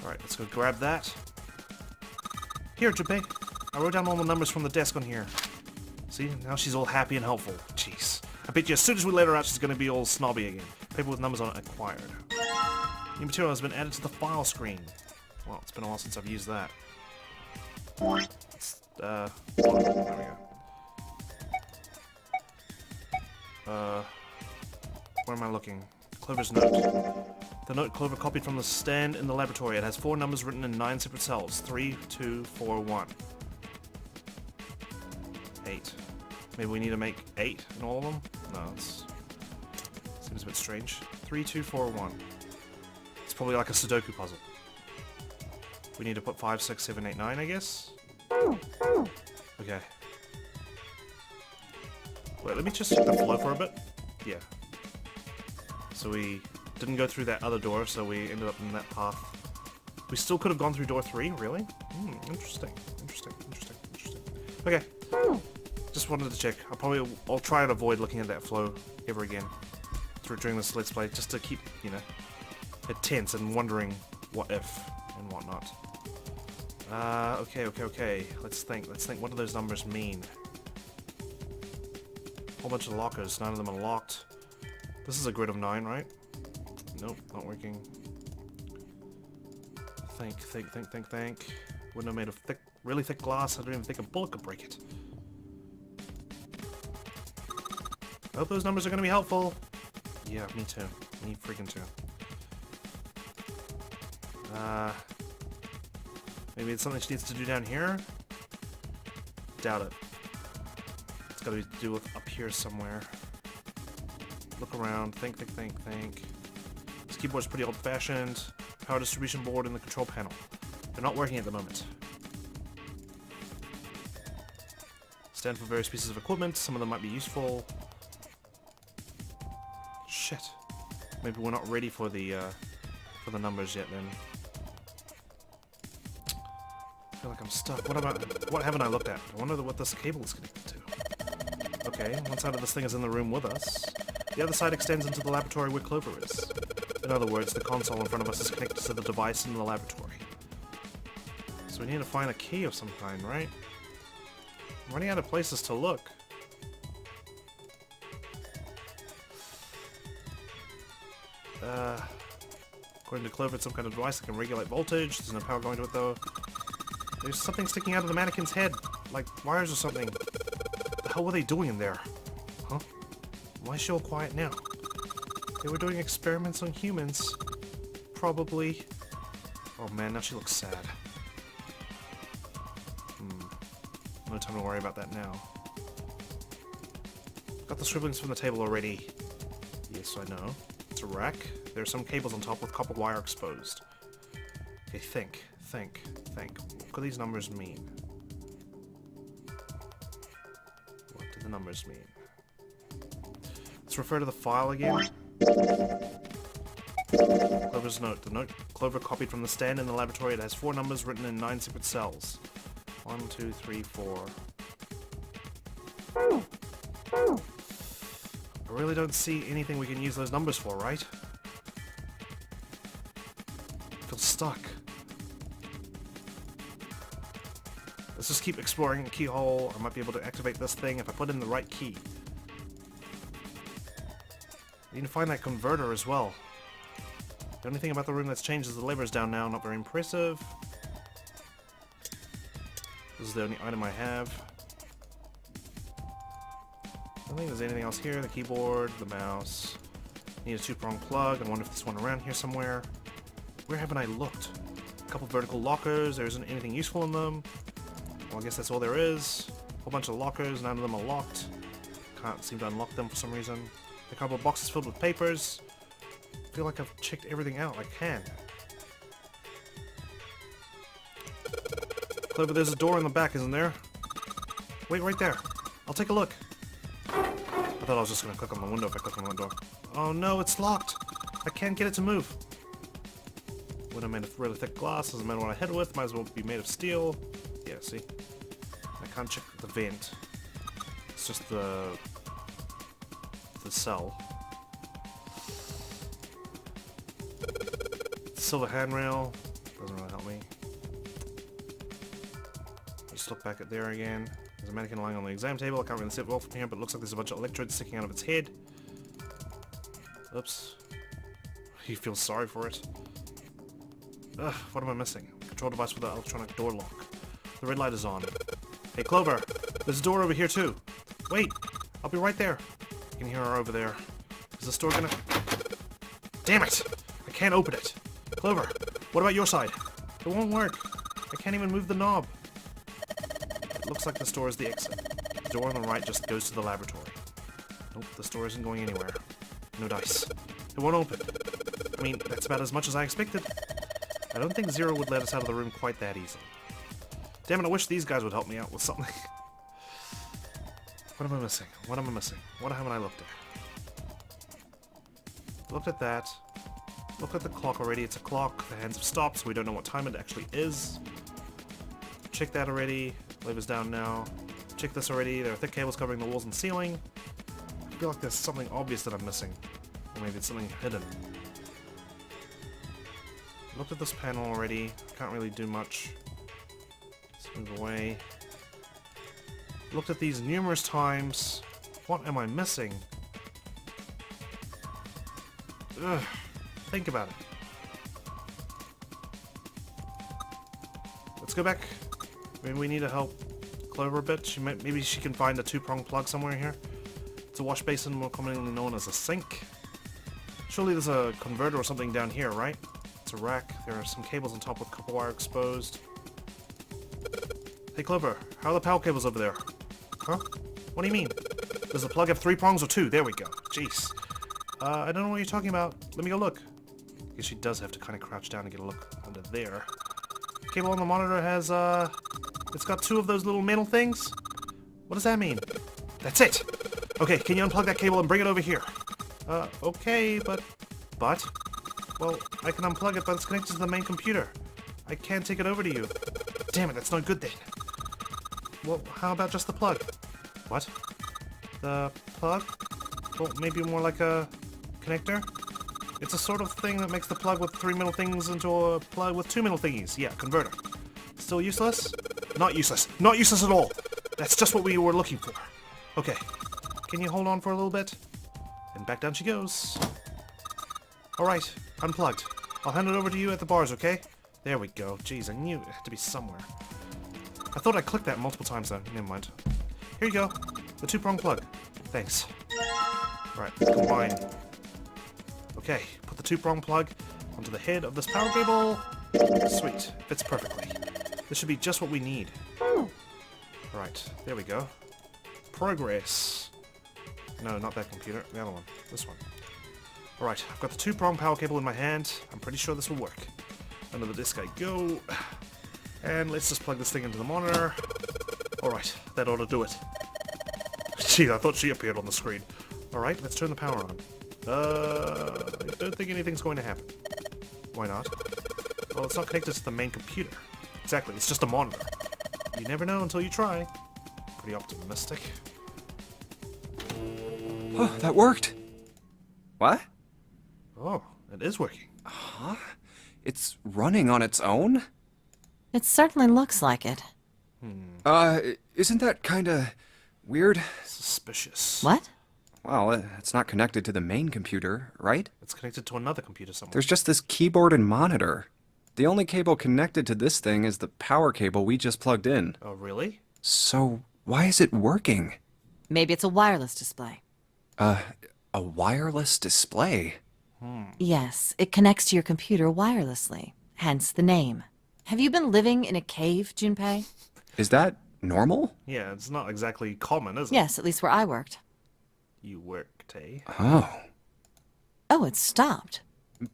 Alright, let's go grab that. Here, Junpei. I wrote down all the numbers from the desk on here. See? Now she's all happy and helpful. Jeez. I bet you as soon as we let her out, she's going to be all snobby again. Paper with numbers on it acquired. New material has been added to the file screen. Well, it's been a while since I've used that. There we go. Where am I looking? Clover's note. The note Clover copied from the stand in the laboratory. It has 4 numbers written in 9 separate cells. 3, 2, 4, 1. 8. Maybe we need to make 8 in all of them? No, it's... seems a bit strange. 3, 2, 4, 1. It's probably like a Sudoku puzzle. We need to put 5, 6, 7, 8, 9, I guess? Okay. Wait, let me just check the flow for a bit. Yeah. So we didn't go through that other door, so we ended up in that path. We still could have gone through door 3, really? Interesting. Interesting. Okay. Just wanted to check. I'll try and avoid looking at that flow ever again during this Let's Play, just to keep, you know, it tense and wondering what if and whatnot. Okay. Let's think. What do those numbers mean? Whole bunch of lockers. 9 of them are locked. This is a grid of 9, right? Nope, not working. Think. Wouldn't have made of really thick glass. I don't even think a bullet could break it. I hope those numbers are gonna be helpful. Yeah, me too. Me freaking too. Maybe it's something she needs to do down here? Doubt it. It's gotta be to do with up here somewhere. Look around, think. This keyboard's pretty old-fashioned. Power distribution board and the control panel. They're not working at the moment. Stand for various pieces of equipment. Some of them might be useful. Shit. Maybe we're not ready for the numbers yet then. I feel like I'm stuck. What haven't I looked at? I wonder what this cable is connected to. Okay, one side of this thing is in the room with us. The other side extends into the laboratory where Clover is. In other words, the console in front of us is connected to the device in the laboratory. So we need to find a key of some kind, right? I'm running out of places to look. According to Clover, it's some kind of device that can regulate voltage. There's no power going to it though. There's something sticking out of the mannequin's head, like wires or something. What the hell were they doing in there? Huh? Why is she all quiet now? They were doing experiments on humans. Probably. Oh man, now she looks sad. No time to worry about that now. Got the scribblings from the table already. Yes, I know. It's a rack. There are some cables on top with copper wire exposed. Okay, think. What could these numbers mean? What do the numbers mean? Let's refer to the file again. Clover's note. The note Clover copied from the stand in the laboratory. It has 4 numbers written in 9 separate cells. 1, 2, 3, 4. I really don't see anything we can use those numbers for, right? I feel stuck. Let's just keep exploring the keyhole. I might be able to activate this thing if I put in the right key. I need to find that converter as well. The only thing about the room that's changed is the lever's down now. Not very impressive. This is the only item I have. I don't think there's anything else here. The keyboard, the mouse. Need a 2-prong plug. I wonder if there's one around here somewhere. Where haven't I looked? A couple vertical lockers. There isn't anything useful in them. Well, I guess that's all there is. A whole bunch of lockers. None of them are locked. Can't seem to unlock them for some reason. The cardboard box is filled with papers. I feel like I've checked everything out I can. Clover, there's a door in the back, isn't there? Wait, right there. I'll take a look. I thought I was just gonna click on the window if I click on the door. Oh no, it's locked. I can't get it to move. Window made of really thick glass. Doesn't matter what I hit it with. Might as well be made of steel. Yeah, see? I can't check the vent. It's just the cell. Silver handrail. Doesn't really help me. Just look back at there again. There's a mannequin lying on the exam table. I can't really see it well from here, but it looks like there's a bunch of electrodes sticking out of its head. Oops. He feels sorry for it. Ugh, what am I missing? Control device with the electronic door lock. The red light is on. Hey, Clover! There's a door over here, too. Wait! I'll be right there. You can hear her over there. Is this door gonna... Damn it! I can't open it. Clover, what about your side? It won't work. I can't even move the knob. It looks like this door is the exit. The door on the right just goes to the laboratory. Nope, this door isn't going anywhere. No dice. It won't open. I mean, that's about as much as I expected. I don't think Zero would let us out of the room quite that easily. Damn it, I wish these guys would help me out with something. What am I missing? What am I missing? What haven't I looked at? Looked at that. Look at the clock already. It's a clock. The hands have stopped, so we don't know what time it actually is. Check that already. Lever's down now. Check this already. There are thick cables covering the walls and ceiling. I feel like there's something obvious that I'm missing. Or maybe it's something hidden. Looked at this panel already. Can't really do much. Let's move away. Looked at these numerous times. What am I missing? Ugh. Think about it. Let's go back. Maybe we need to help Clover a bit. Maybe she can find a 2-prong plug somewhere here. It's a wash basin, more commonly known as a sink. Surely there's a converter or something down here, right? It's a rack. There are some cables on top with copper wire exposed. Hey Clover, how are the power cables over there? Huh? What do you mean? Does the plug have 3 prongs or 2? There we go. Jeez. I don't know what you're talking about. Let me go look. I guess she does have to kind of crouch down and get a look under there. Cable on the monitor has, it's got 2 of those little metal things? What does that mean? That's it! Okay, can you unplug that cable and bring it over here? Okay, but... Well, I can unplug it, but it's connected to the main computer. I can't take it over to you. Damn it, that's not good then. Well, how about just the plug? What? The plug? Well, maybe more like a connector? It's a sort of thing that makes the plug with 3 metal things into a plug with 2 metal thingies. Yeah, converter. Still useless? Not useless. Not useless at all. That's just what we were looking for. Okay. Can you hold on for a little bit? And back down she goes. Alright, unplugged. I'll hand it over to you at the bars, okay? There we go. Jeez, I knew it had to be somewhere. I thought I clicked that multiple times though. Never mind. Here you go. The 2-prong plug. Thanks. Alright, let's combine. Okay, put the 2-prong plug onto the head of this power cable. Sweet. Fits perfectly. This should be just what we need. Right, there we go. Progress. No, not that computer. The other one. This one. Alright, I've got the 2-prong power cable in my hand. I'm pretty sure this will work. Under the disk I go. And let's just plug this thing into the monitor. Alright, that ought to do it. Gee, I thought she appeared on the screen. Alright, let's turn the power on. I don't think anything's going to happen. Why not? Well, it's not connected to the main computer. Exactly, it's just a monitor. You never know until you try. Pretty optimistic. Oh, that worked. What? Oh, it is working. Huh? It's running on its own? It certainly looks like it. Isn't that kinda weird? Suspicious. What? Well, it's not connected to the main computer, right? It's connected to another computer somewhere. There's just this keyboard and monitor. The only cable connected to this thing is the power cable we just plugged in. Oh, really? So, why is it working? Maybe it's a wireless display. A wireless display? Yes, it connects to your computer wirelessly, hence the name. Have you been living in a cave, Junpei? Is that normal? Yeah, it's not exactly common, is it? Yes, at least where I worked. You worked, eh? Oh. Oh, it stopped.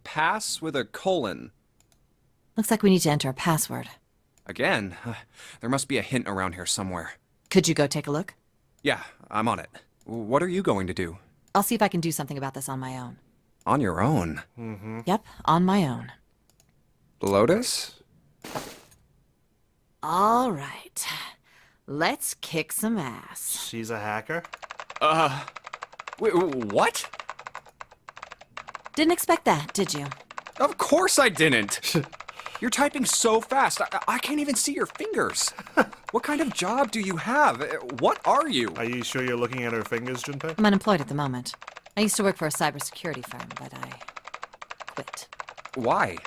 Pass with a colon. Looks like we need to enter a password. Again? There must be a hint around here somewhere. Could you go take a look? Yeah, I'm on it. What are you going to do? I'll see if I can do something about this on my own. On your own? Yep, on my own. Lotus? All right. Let's kick some ass. She's a hacker? Wait, what? Didn't expect that, did you? Of course I didn't! You're typing so fast, I can't even see your fingers. What kind of job do you have? What are you? Are you sure you're looking at her fingers, Junpei? I'm unemployed at the moment. I used to work for a cybersecurity firm, but I quit. Why?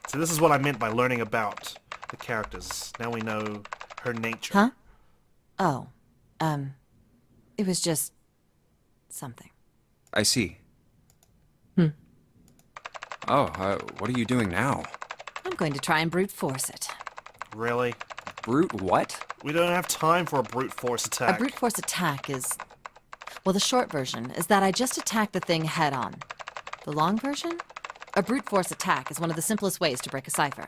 So this is what I meant by learning about the characters. Now we know her nature. Huh? Oh, it was just something. I see. Oh, what are you doing now? I'm going to try and brute force it. Really? Brute what? We don't have time for a brute force attack. A brute force attack is... Well, the short version is that I just attack the thing head on. The long version? A brute force attack is one of the simplest ways to break a cipher.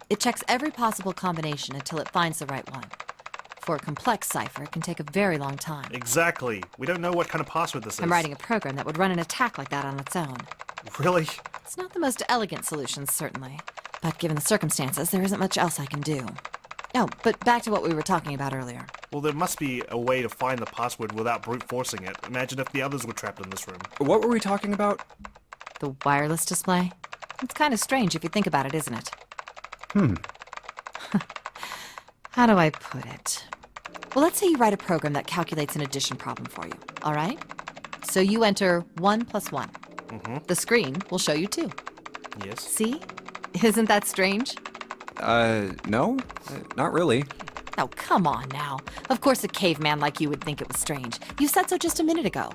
It checks every possible combination until it finds the right one. For a complex cipher, it can take a very long time. Exactly. We don't know what kind of password this is. I'm writing a program that would run an attack like that on its own. Really? It's not the most elegant solution, certainly. But given the circumstances, there isn't much else I can do. Oh, but back to what we were talking about earlier. Well, there must be a way to find the password without brute forcing it. Imagine if the others were trapped in this room. What were we talking about? The wireless display? It's kind of strange if you think about it, isn't it? How do I put it? Well, let's say you write a program that calculates an addition problem for you, all right? So you enter 1 + 1. The screen will show you 2. Yes. See? Isn't that strange? No? Not really. Oh, come on now. Of course a caveman like you would think it was strange. You said so just a minute ago.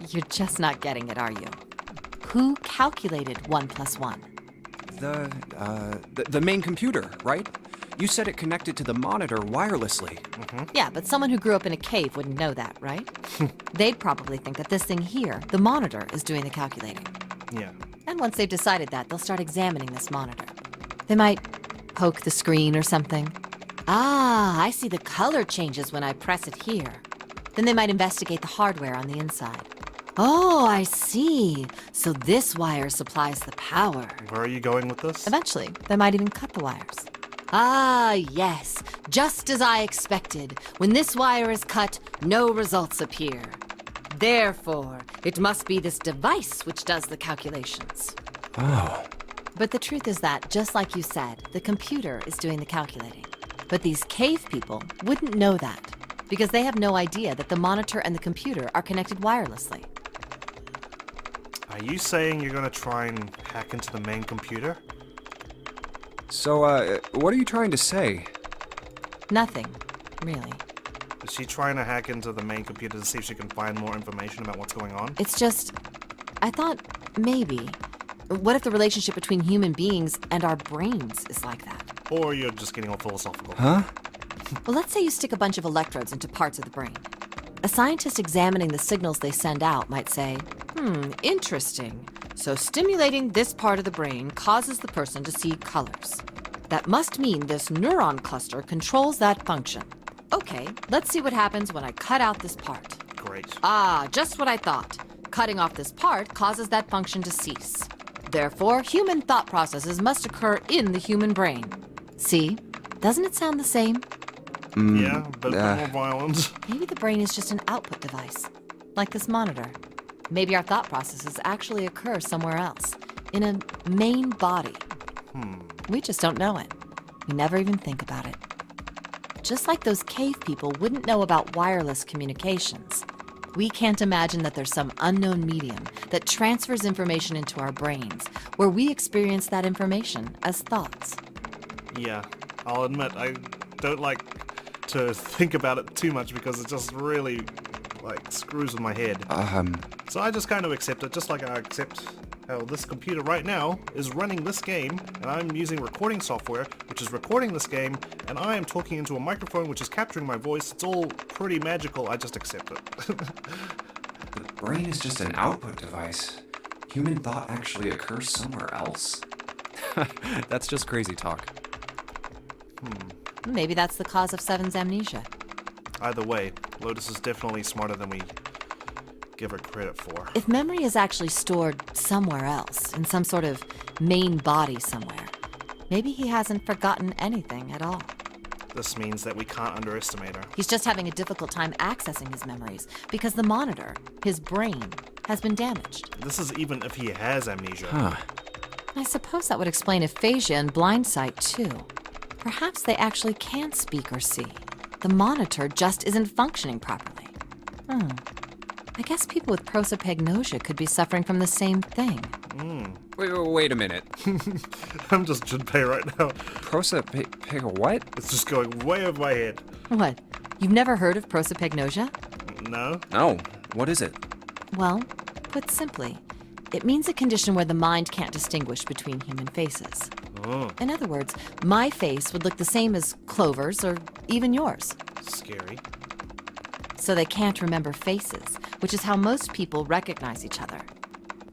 You're just not getting it, are you? Who calculated 1 + 1? The main computer, right? You said it connected to the monitor wirelessly. Yeah, but someone who grew up in a cave wouldn't know that, right? They'd probably think that this thing here, the monitor, is doing the calculating. Yeah. And once they've decided that, they'll start examining this monitor. They might poke the screen or something. Ah, I see the color changes when I press it here. Then they might investigate the hardware on the inside. Oh, I see. So this wire supplies the power. Where are you going with this? Eventually, they might even cut the wires. Ah, yes. Just as I expected. When this wire is cut, no results appear. Therefore, it must be this device which does the calculations. Oh. But the truth is that, just like you said, the computer is doing the calculating. But these cave people wouldn't know that, because they have no idea that the monitor and the computer are connected wirelessly. Are you saying you're going to try and hack into the main computer? So, what are you trying to say? Nothing, really. Is she trying to hack into the main computer to see if she can find more information about what's going on? It's just, I thought maybe. What if the relationship between human beings and our brains is like that? Or you're just getting all philosophical? Huh? Well, let's say you stick a bunch of electrodes into parts of the brain. A scientist examining the signals they send out might say, interesting. So stimulating this part of the brain causes the person to see colors. That must mean this neuron cluster controls that function. Okay, let's see what happens when I cut out this part. Great. Ah, just what I thought. Cutting off this part causes that function to cease. Therefore, human thought processes must occur in the human brain. See? Doesn't it sound the same? Yeah, but more violent. Maybe the brain is just an output device, like this monitor. Maybe our thought processes actually occur somewhere else, in a main body. We just don't know it. We never even think about it. Just like those cave people wouldn't know about wireless communications, we can't imagine that there's some unknown medium that transfers information into our brains, where we experience that information as thoughts. Yeah, I'll admit, I don't like to think about it too much because it just really, like, screws with my head. So I just kind of accept it, just like I accept how this computer right now is running this game, and I'm using recording software, which is recording this game, and I am talking into a microphone which is capturing my voice. It's all pretty magical, I just accept it. The brain is just an output device. Human thought actually occurs somewhere else. That's just crazy talk. Maybe that's the cause of Seven's amnesia. Either way, Lotus is definitely smarter than we give her credit for. If memory is actually stored somewhere else, in some sort of main body somewhere, maybe he hasn't forgotten anything at all. This means that we can't underestimate her. He's just having a difficult time accessing his memories because the monitor, his brain, has been damaged. This is even if he has amnesia. Huh. I suppose that would explain aphasia and blindsight, too. Perhaps they actually can speak or see. The monitor just isn't functioning properly. I guess people with prosopagnosia could be suffering from the same thing. Wait a minute. I'm just Junpei right now. What? It's just going way over my head. What? You've never heard of prosopagnosia? No? No. What is it? Well, put simply, it means a condition where the mind can't distinguish between human faces. Oh, In other words, my face would look the same as Clover's or even yours. scary. So they can't remember faces, which is how most people recognize each other.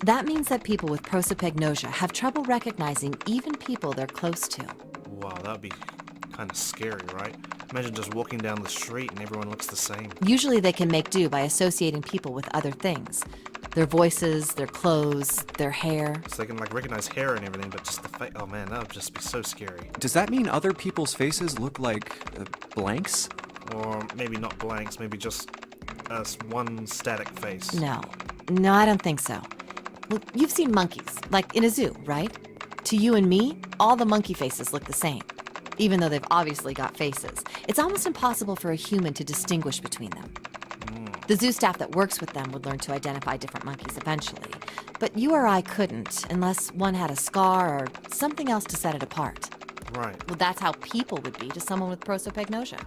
That means that people with prosopagnosia have trouble recognizing even people they're close to. Wow, that'd be kind of scary, right? Imagine just walking down the street and everyone looks the same. Usually they can make do by associating people with other things. Their voices, their clothes, their hair. So they can like recognize hair and everything, but just the face. Oh man, that would just be so scary. Does that mean other people's faces look like blanks? Or maybe not blanks, maybe just one static face. No, I don't think so. Well, you've seen monkeys, like in a zoo, right? To you and me, all the monkey faces look the same, even though they've obviously got faces. It's almost impossible for a human to distinguish between them. The zoo staff that works with them would learn to identify different monkeys eventually, but you or I couldn't unless one had a scar or something else to set it apart. Right. Well, that's how people would be to someone with prosopagnosia.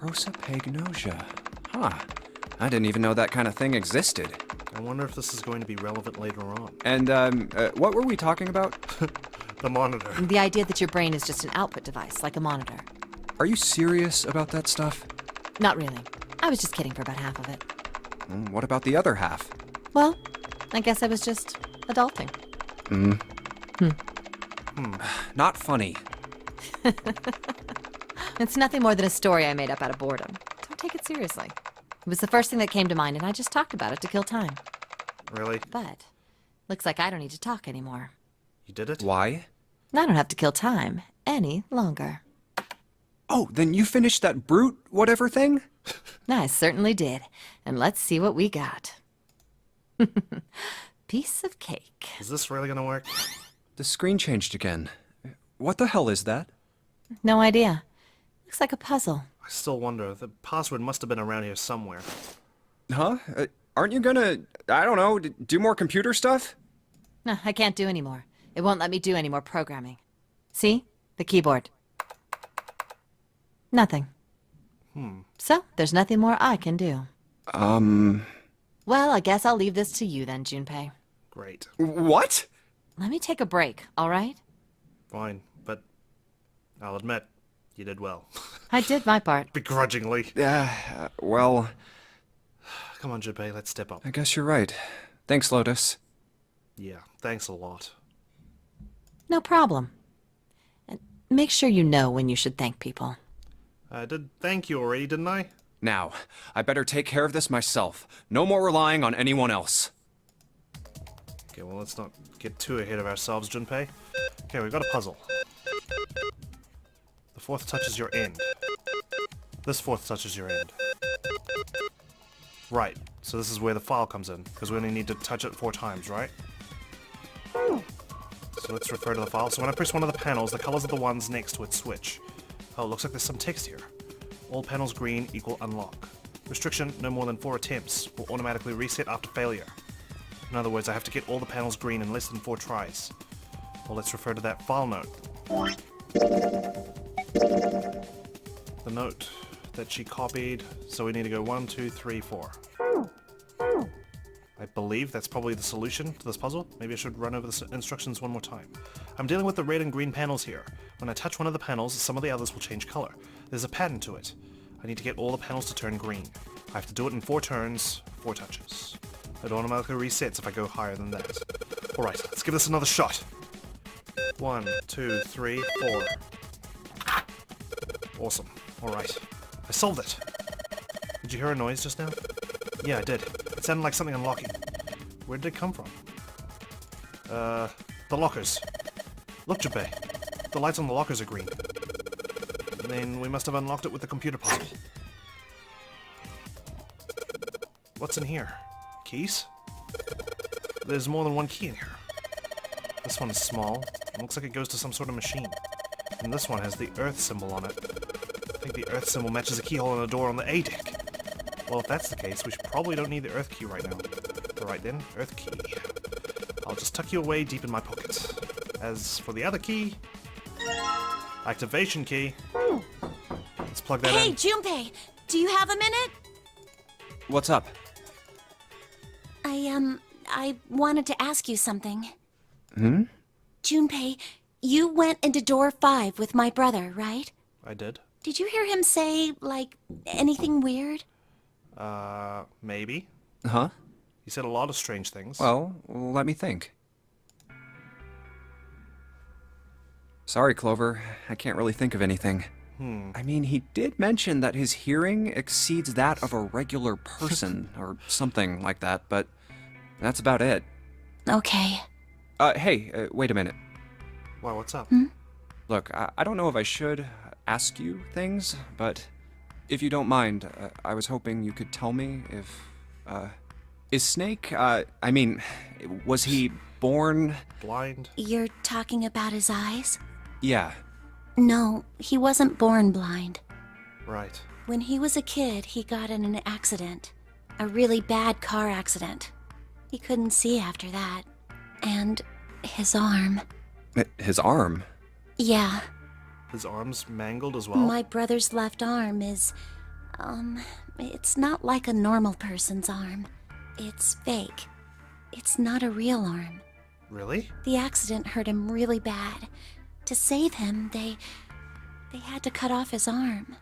Prosopagnosia. Huh. I didn't even know that kind of thing existed. I wonder if this is going to be relevant later on. And, what were we talking about? The monitor. The idea that your brain is just an output device, like a monitor. Are you serious about that stuff? Not really. I was just kidding for about half of it. What about the other half? Well, I guess I was just adulting. Not funny. It's nothing more than a story I made up out of boredom. Don't take it seriously. It was the first thing that came to mind, and I just talked about it to kill time. Really? But looks like I don't need to talk anymore. You did it? Why? I don't have to kill time any longer. Oh, then you finished that brute whatever thing? I certainly did. And let's see what we got. Piece of cake. Is this really gonna work? The screen changed again. What the hell is that? No idea. Looks like a puzzle. I still wonder. The password must have been around here somewhere. Huh? Aren't you gonna, I don't know, do more computer stuff? No, I can't do anymore. It won't let me do any more programming. See? The keyboard. Nothing. So, there's nothing more I can do. Well, I guess I'll leave this to you then, Junpei. Great. What? Let me take a break, all right? Fine, but I'll admit, you did well. I did my part. Begrudgingly. Well, Come on, Junpei, let's step up. I guess you're right. Thanks, Lotus. Yeah, thanks a lot. No problem. And make sure you know when you should thank people. I did thank you already, didn't I? Now, I better take care of this myself. No more relying on anyone else. Okay, well, let's not get too ahead of ourselves, Junpei. Okay, we've got a puzzle. The fourth touches your end. This fourth touches your end. Right, so this is where the file comes in, because we only need to touch it 4 times, right? So let's refer to the file. So when I press one of the panels, the colors of the ones next to it switch. Oh, it looks like there's some text here. All panels green equal unlock. Restriction, no more than 4 attempts. Will automatically reset after failure. In other words, I have to get all the panels green in less than 4 tries. Well, let's refer to that file note. The note that she copied, so we need to go 1, 2, 3, 4. I believe that's probably the solution to this puzzle. Maybe I should run over the instructions one more time. I'm dealing with the red and green panels here. When I touch one of the panels, some of the others will change color. There's a pattern to it. I need to get all the panels to turn green. I have to do it in 4 turns, 4 touches. It automatically resets if I go higher than that. Alright, let's give this another shot. 1, 2, 3, 4. Awesome. Alright. I solved it. Did you hear a noise just now? Yeah, I did. It sounded like something unlocking. Where did it come from? The lockers. Look, Junpei. The lights on the lockers are green. Then we must have unlocked it with the computer puzzle. What's in here? Keys? There's more than one key in here. This one is small. It looks like it goes to some sort of machine. And this one has the Earth symbol on it. I think the Earth symbol matches a keyhole on a door on the A deck. Well, if that's the case, we probably don't need the Earth key right now. Alright then, Earth key. I'll just tuck you away deep in my pocket. As for the other key... activation key. Let's plug that Hey, in. Junpei, do you have a minute? What's up? I wanted to ask you something. Hmm? Junpei, you went into door 5 with my brother, right? I did. Did you hear him say, like, anything weird? Maybe. Huh? He said a lot of strange things. Well, let me think. Sorry, Clover. I can't really think of anything. I mean, he did mention that his hearing exceeds that of a regular person, or something like that, but that's about it. Okay. Hey, wait a minute. Why, what's up? Look, I don't know if I should ask you things, but if you don't mind, I was hoping you could tell me if, is Snake, I mean, was he born... Blind? You're talking about his eyes? Yeah. No, he wasn't born blind. Right. When he was a kid, he got in an accident. A really bad car accident. He couldn't see after that. And his arm. His arm? Yeah. His arm's mangled as well? My brother's left arm is, it's not like a normal person's arm. It's fake. It's not a real arm. Really? The accident hurt him really bad. To save him, they had to cut off his arm.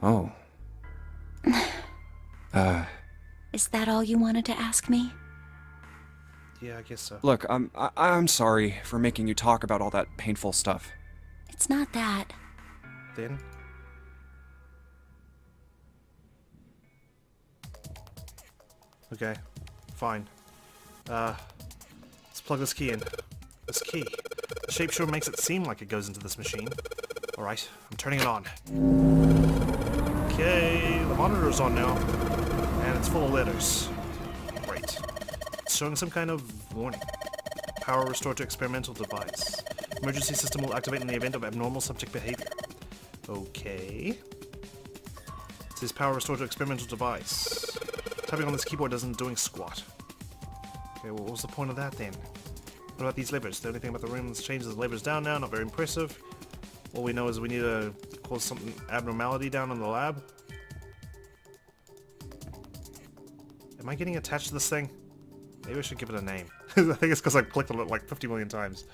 Oh. Is that all you wanted to ask me? Yeah, I guess so. Look, I'm sorry for making you talk about all that painful stuff. It's not that. Then? Okay, fine. Let's plug this key in. This key. The shape sure makes it seem like it goes into this machine. Alright, I'm turning it on. Okay, the monitor's on now. And it's full of letters. Great. It's showing some kind of warning. Power restored to experimental device. Emergency system will activate in the event of abnormal subject behavior. Okay. It says power restored to experimental device. Typing on this keyboard isn't doing squat. Okay, well, what was the point of that then? What about these levers? The only thing about the room that's changed is the levers down now, not very impressive. All we know is we need to cause some abnormality down in the lab. Am I getting attached to this thing? Maybe I should give it a name. I think it's because I clicked on it like 50 million times.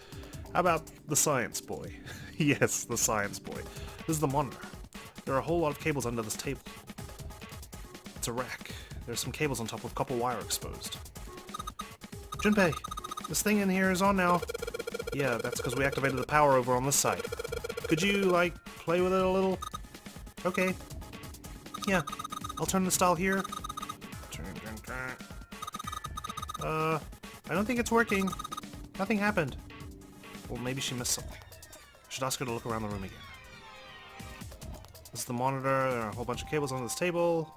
How about the science boy? Yes, the science boy. This is the monitor. There are a whole lot of cables under this table. It's a rack. There's some cables on top with copper wire exposed. Junpei, this thing in here is on now. Yeah, that's because we activated the power over on this side. Could you, like, play with it a little? Okay. Yeah, I'll turn the style here. I don't think it's working. Nothing happened. Well, maybe she missed something. I should ask her to look around the room again. This is the monitor. There are a whole bunch of cables on this table.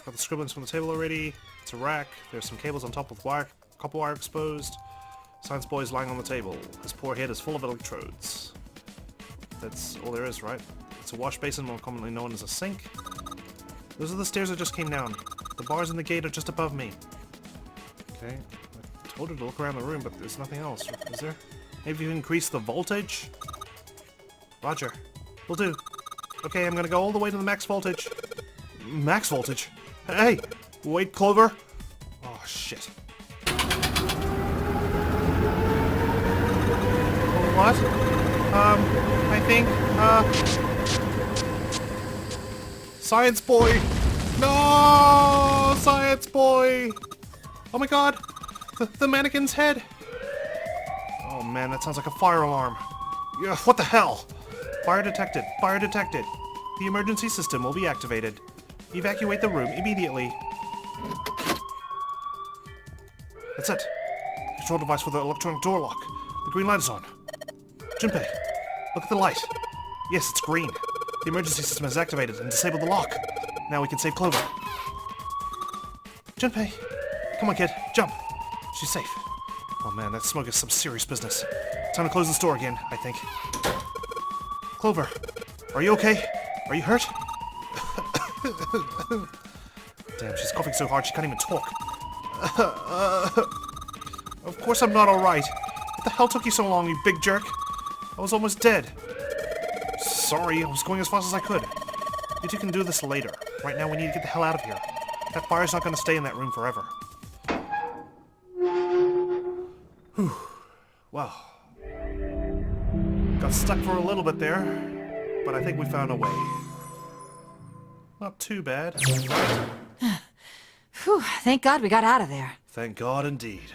Got the scribblings from the table already. It's a rack. There's some cables on top with wire, copper wire exposed. Science boy is lying on the table. His poor head is full of electrodes. That's all there is, right? It's a wash basin, more commonly known as a sink. Those are the stairs I just came down. The bars and the gate are just above me. Okay. I told her to look around the room, but there's nothing else. Is there? Maybe you increase the voltage? Roger. Will do. Okay, I'm gonna go all the way to the max voltage. Max voltage? Hey! Wait, Clover! Oh, shit. What? I think, Science boy! No! Science boy! Oh my god! The mannequin's head! Oh man, that sounds like a fire alarm. Yeah, what the hell? Fire detected. Fire detected. The emergency system will be activated. Evacuate the room immediately. That's it. Control device for the electronic door lock. The green light is on. Junpei, look at the light. Yes, it's green. The emergency system is activated and disabled the lock. Now we can save Clover. Junpei, come on kid, jump. She's safe. Oh man, that smoke is some serious business. Time to close this door again, I think. Clover, are you okay? Are you hurt? Damn, she's coughing so hard she can't even talk. Of course I'm not alright. What the hell took you so long, you big jerk? I was almost dead. Sorry, I was going as fast as I could. You two can do this later. Right now we need to get the hell out of here. That fire's not going to stay in that room forever. Whew. Wow. Got stuck for a little bit there, but I think we found a way. Not too bad. Whew, thank God we got out of there. Thank God indeed.